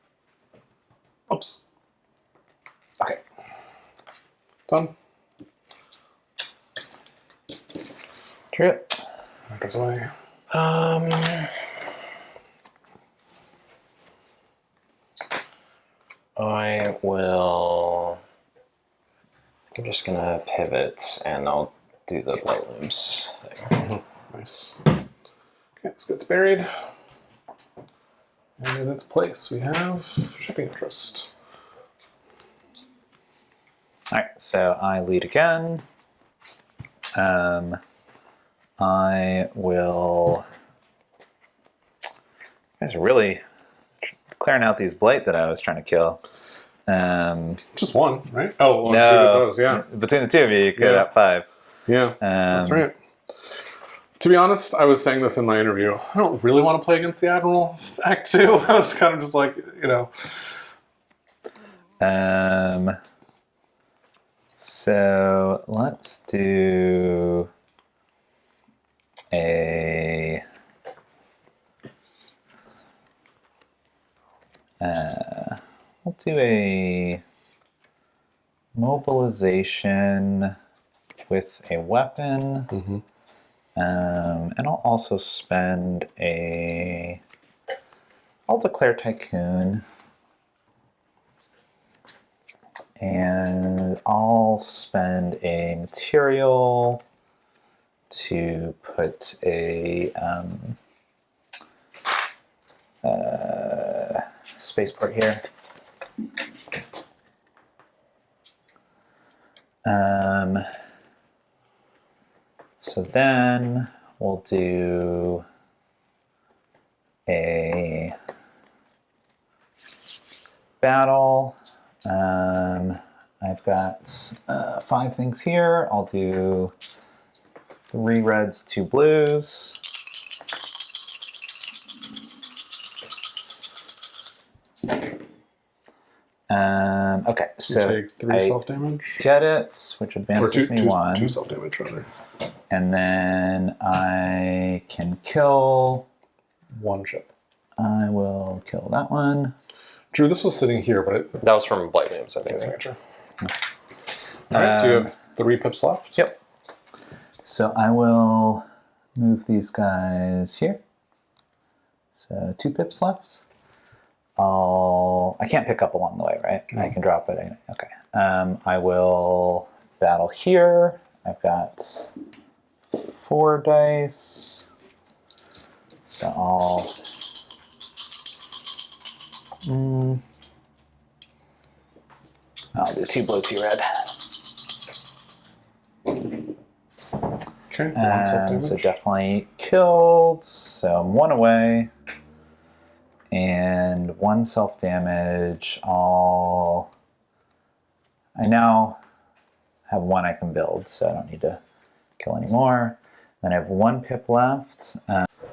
Oops. Okay. Done. True. That goes away. I will. I'm just gonna pivot and I'll do the light looms thing. Nice. Okay, this gets buried. And in its place, we have shipping interest. All right, so I lead again. I will. You guys are really clearing out these blight that I was trying to kill. Just 1, right? Oh, well, No, those, yeah. between the 2 of you, you could Yeah. have 5. Yeah, that's right. To be honest, I was saying this in my interview. I don't really want to play against the Admiral. Act 2. I was kind of just like, you know. So let's do a we'll do a mobilization with a weapon. Mm-hmm. And I'll also spend I'll declare Tycoon. And I'll spend a material to put a spaceport here. So then we'll do a battle. I've got 5 things here. I'll do 3 reds, 2 blues. Okay, so take 3 self-damage. Get it, which Or advances me 1. 2 self-damage, rather. And then I can kill. 1 ship. I will kill that one. Drew, this was sitting here, but it... That was from Blight Names, I think. Gotcha. Alright, so you have 3 pips left? Yep. So I will move these guys here. So 2 pips left. I can't pick up along the way, right? I can drop it. Okay. I will battle here. I've got 4 dice. So I'll do 2 blue, 2 red. Okay, 1 self-damage. So definitely killed. So I'm 1 away. And 1 self-damage. I now have 1 I can build, so I don't need to kill any more. Then I have 1 pip left.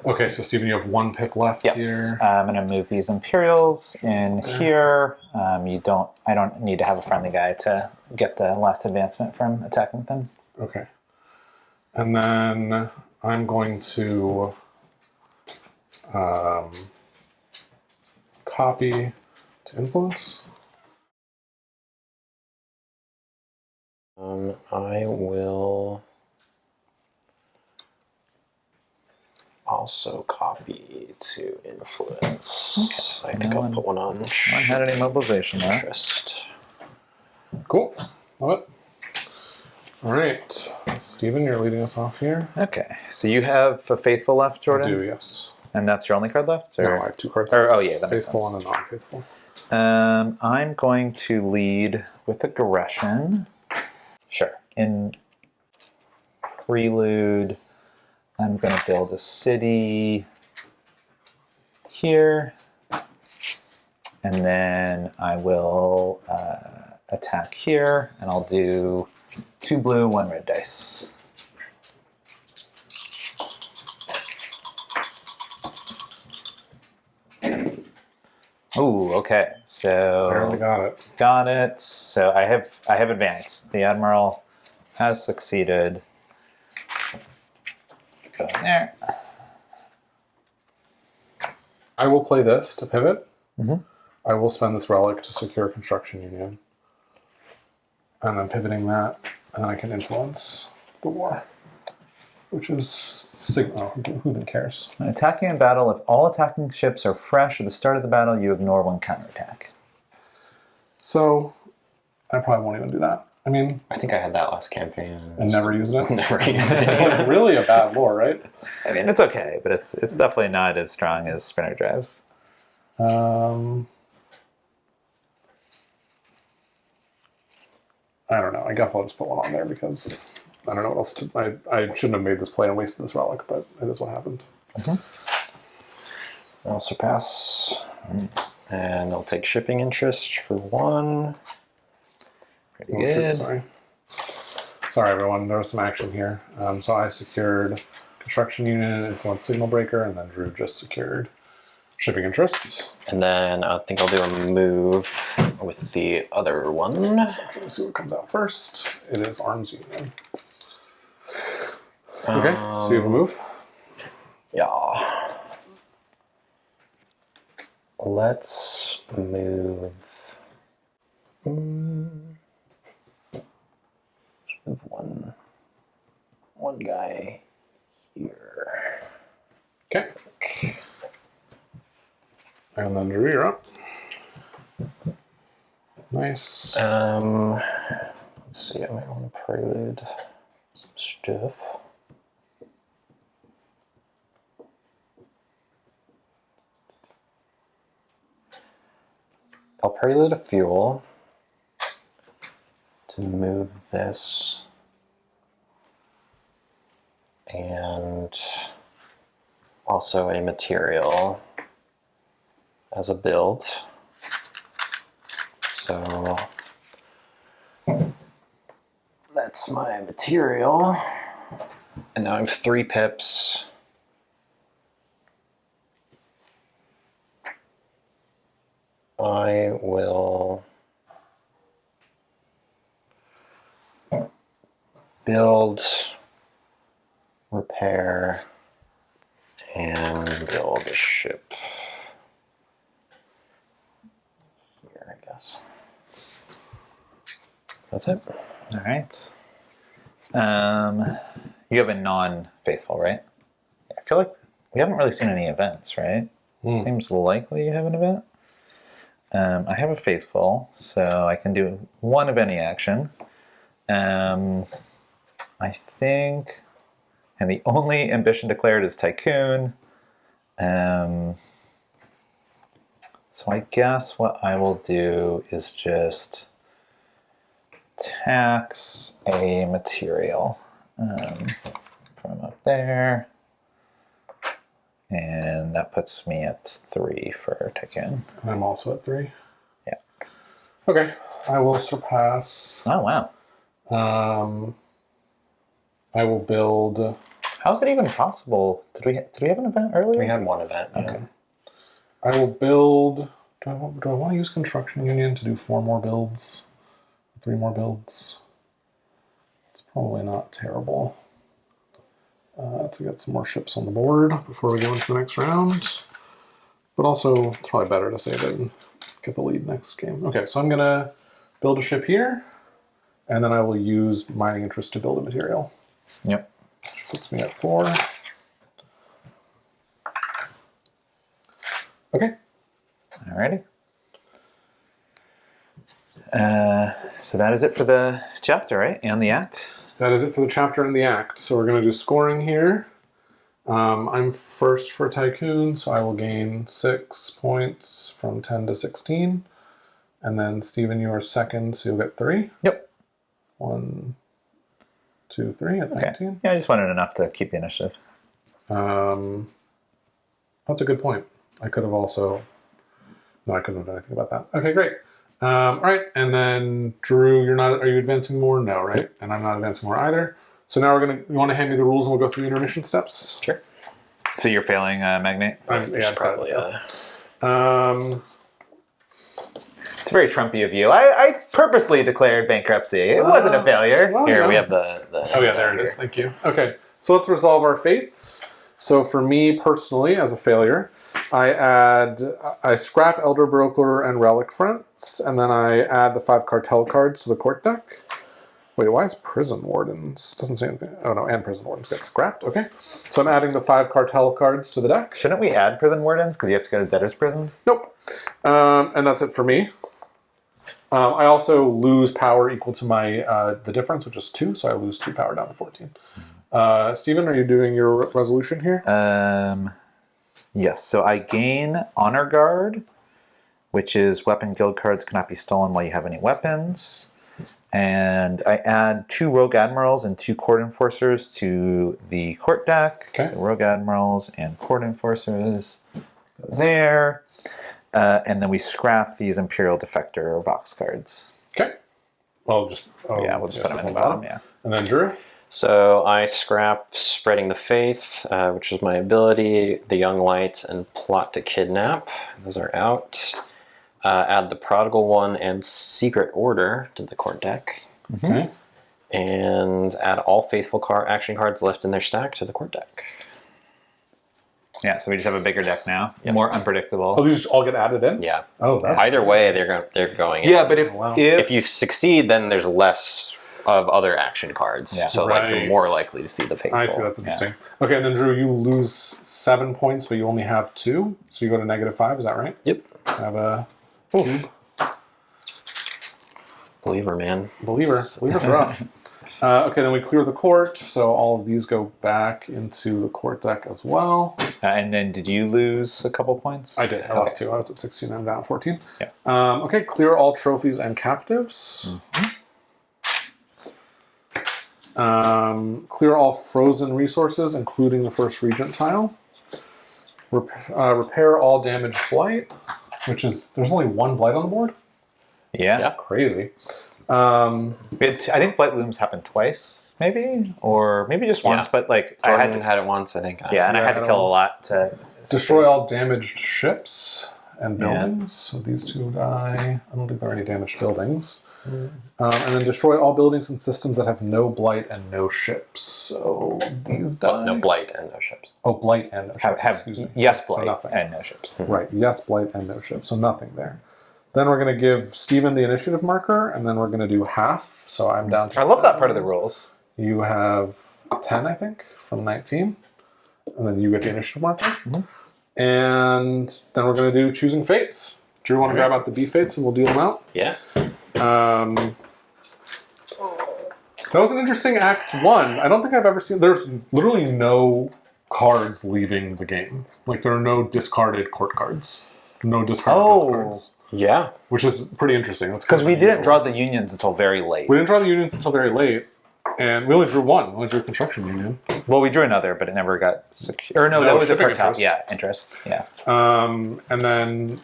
Okay, so Stephen, you have 1 pip left here. I'm going to move these Imperials in here. I don't need to have a friendly guy to get the last advancement from attacking them. Okay. And then I'm going to copy to influence. I will also copy to influence. Okay, I think I'll put one on. I haven't had any mobilization there. Interest. Cool. Love it. All right. Stephen, you're leading us off here. Okay, so you have a faithful left, Jordan? I do, yes. And that's your only card left? Or? No, I have 2 cards. Oh yeah, that makes faithful sense. and a non-faithful. I'm going to lead with aggression. Sure. In prelude, I'm going to build a city here. And then I will attack here, and I'll do 2 blue, 1 red dice. Ooh, okay. So Barely got it. got it. So I have advanced. The Admiral has succeeded. Go in there. I will play this to pivot. I will spend this relic to secure construction union. And I'm pivoting that, and then I can influence the war. Which is signal. Who even cares? When attacking in battle, if all attacking ships are fresh at the start of the battle, you ignore 1 counterattack. So, I probably won't even do that. I mean, I think I had that last campaign. and never used it. Never used it. It's like really a bad lore, right? I mean, it's okay, but it's definitely not as strong as spinner drives. I don't know. I guess I'll just put one on there because I don't know what else to. I shouldn't have made this play and wasted this relic, but it is what happened. I'll surpass. And I'll take shipping interest for 1. Pretty Oh, good. shoot, sorry. Sorry, everyone. There was some action here. So I secured construction unit, influence signal breaker, and then Drew just secured shipping interest. And then I think I'll do a move with the other one. So I'm trying to see what comes out first. It is arms union. Okay, so you have a move. Yeah. Let's move. Let's move one guy here. Okay. And then Drew, you're up. Nice. Let's see, I might want to prelude some stuff. I'll prelude a fuel to move this and also a material as a build. So that's my material. And now I have 3 pips. I will build, repair, and build a ship here, I guess. That's it. All right. You have a non-faithful, right? I feel like we haven't really seen any events, right? Seems likely you have an event. I have a faithful, so I can do 1 of any action. I think, and the only ambition declared is Tycoon. So I guess what I will do is just tax a material from up there. And that puts me at 3 for Tycoon. I'm also at 3. Yeah. Okay, I will surpass. Oh, wow. I will build. How is it even possible? Did we have an event earlier? We had one event. Yeah. Okay. I will build. Do I want to use Construction Union to do 4 more builds? 3 more builds? It's probably not terrible. To get some more ships on the board before we go into the next round. But also, it's probably better to save it and get the lead next game. Okay, so I'm going to build a ship here, and then I will use Mining Interest to build a material. Yep. Which puts me at 4. Okay. Alrighty. So that is it for the chapter, right? And the act? That is it for the chapter and the act. So we're going to do scoring here. I'm first for Tycoon, so I will gain 6 points from 10 to 16. And then Stephen, you are second, so you'll get 3. Yep. 1, 2, 3 at 19. Okay. Yeah, I just wanted enough to keep the initiative. That's a good point. I could have also... No, I couldn't have done anything about that. Okay, great. All right, and then Drew, you're not. Are you advancing more? No, right? Yep. And I'm not advancing more either. So now we're gonna. You want to hand me the rules, and we'll go through the intermission steps. Sure. So you're failing Magnate? Yeah, Probably. It's very Trumpy of you. I purposely declared bankruptcy. It wasn't a failure. Well, Here yeah. we have the. Oh yeah, there it is. Thank you. Okay, so let's resolve our fates. So for me personally, as a failure, I scrap Elder Broker and Relic Fronts, and then I add the 5 cartel cards to the court deck. Wait, why is Prison Wardens? Doesn't say anything. Oh no, and Prison Wardens get scrapped. Okay, so I'm adding the 5 cartel cards to the deck. Shouldn't we add prison wardens because you have to go to debtor's prison? Nope. And that's it for me. I also lose power equal to my the difference, which is 2, so I lose 2 power down to 14. Stephen, are you doing your resolution here? Yes, so I gain Honor Guard, which is weapon guild cards cannot be stolen while you have any weapons. And I add 2 Rogue Admirals and 2 Court Enforcers to the court deck. Okay. So Rogue Admirals and Court Enforcers go there. And then we scrap these Imperial Defector box cards. Okay. Well, we'll just We'll just put them in the bottom, yeah. And then Drew? So I scrap Spreading the Faith, which is my ability, the Young Lights, and Plot to Kidnap. Those are out. Add the Prodigal One and Secret Order to the court deck. Okay. And add all faithful action cards left in their stack to the court deck. Yeah, so we just have a bigger deck now. Yep. More unpredictable. Oh, these all get added in? Yeah. Oh, that's Either way, they're going in. Yeah, but If you succeed, then there's less of other action cards. Yeah. So like you're more likely to see the faithful. I see, that's interesting. Okay, and then Drew, you lose 7 points, but you only have 2. So you go to -5, is that right? Yep. Have a cube. Believer, man. Believer's rough. Okay, then we clear the court, so all of these go back into the court deck as well. And then did you lose a couple points? I did. I lost 2. I was at 16. I'm down 14. Yeah. Okay, clear all trophies and captives. Clear all frozen resources, including the first regent tile. Repair all damaged blight, which is, there's only 1 blight on the board? Yeah. Crazy. I think Blight Looms happened twice, maybe? Or maybe just once, but like Jordan had it once, I think. I had to kill a lot to... Destroy all damaged ships and buildings. So these 2 die. I don't think there are any damaged buildings. And then destroy all buildings and systems that have no blight and no ships. So these die. No blight and no ships. Oh, blight and no ships. Have excuse me. yes, So Blight nothing. and no ships. Right. Yes, blight and no ships. So nothing there. Then we're going to give Stephen the initiative marker, and then we're going to do half. So I'm down to I love that 7. part of the rules. You have 10, I think, from 19. And then you get the initiative marker. And then we're going to do choosing fates. Drew, want to grab out the B fates and we'll deal them out? Yeah. That was an interesting Act 1. I don't think I've ever seen... There's literally no cards leaving the game. Like, there are no discarded court cards. No discarded court cards. Yeah. Which is pretty interesting. Because we didn't draw the unions until very late. We didn't draw the unions until very late. And we only drew 1. We only drew Construction Union. Well, we drew another, but it never got secure. Or no, that was a cartel. Yeah, interest. Yeah. And then...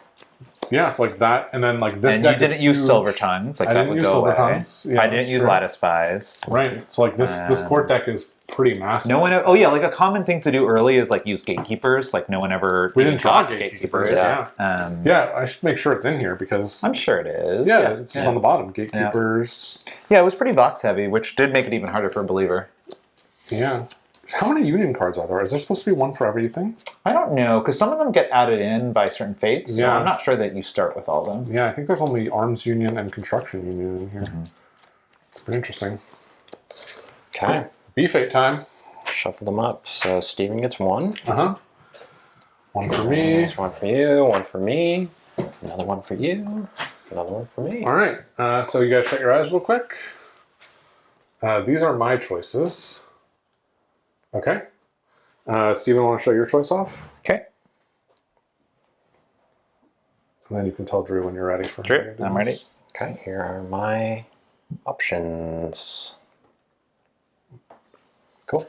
Yeah, it's like that, and then like this. And deck you didn't use Silver Tongues, like I that didn't would use go Silver away. Tongues. Yeah, I didn't use true. Lattice Spies. Right. So like this court deck is pretty massive. No one. Oh yeah, like a common thing to do early is like use gatekeepers. Like no one ever. We didn't draw dropped gatekeepers. Yeah. Yeah, I should make sure it's in here because I'm sure it is. yeah, it's just on the bottom. Gatekeepers. Yeah, it was pretty box heavy, which did make it even harder for a believer. Yeah. How many union cards are there? Is there supposed to be one for everything? I don't know, because some of them get added in by certain fates, so Yeah. I'm not sure that you start with all of them. Yeah, I think there's only arms union and construction union in here. It's pretty interesting. Okay. B-Fate time. Shuffle them up. So Steven gets one. One for me. There's one for you, one for me, another one for you, another one for me. All right. So you guys shut your eyes real quick. These are my choices. Okay. Steven, want to show your choice off? Okay. And then you can tell Drew when you're ready. Drew, I'm ready. Okay, here are my options. Cool.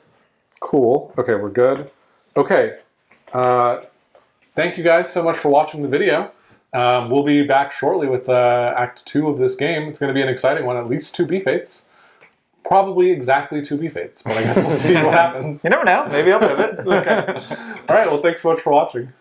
Cool. Okay, we're good. Okay. Thank you guys so much for watching the video. We'll be back shortly with Act 2 of this game. It's going to be an exciting one, at least 2 B-Fates. Probably exactly 2 B-Fates, but I guess we'll see what happens. You never know. Maybe I'll pivot. Okay. All right, well, thanks so much for watching.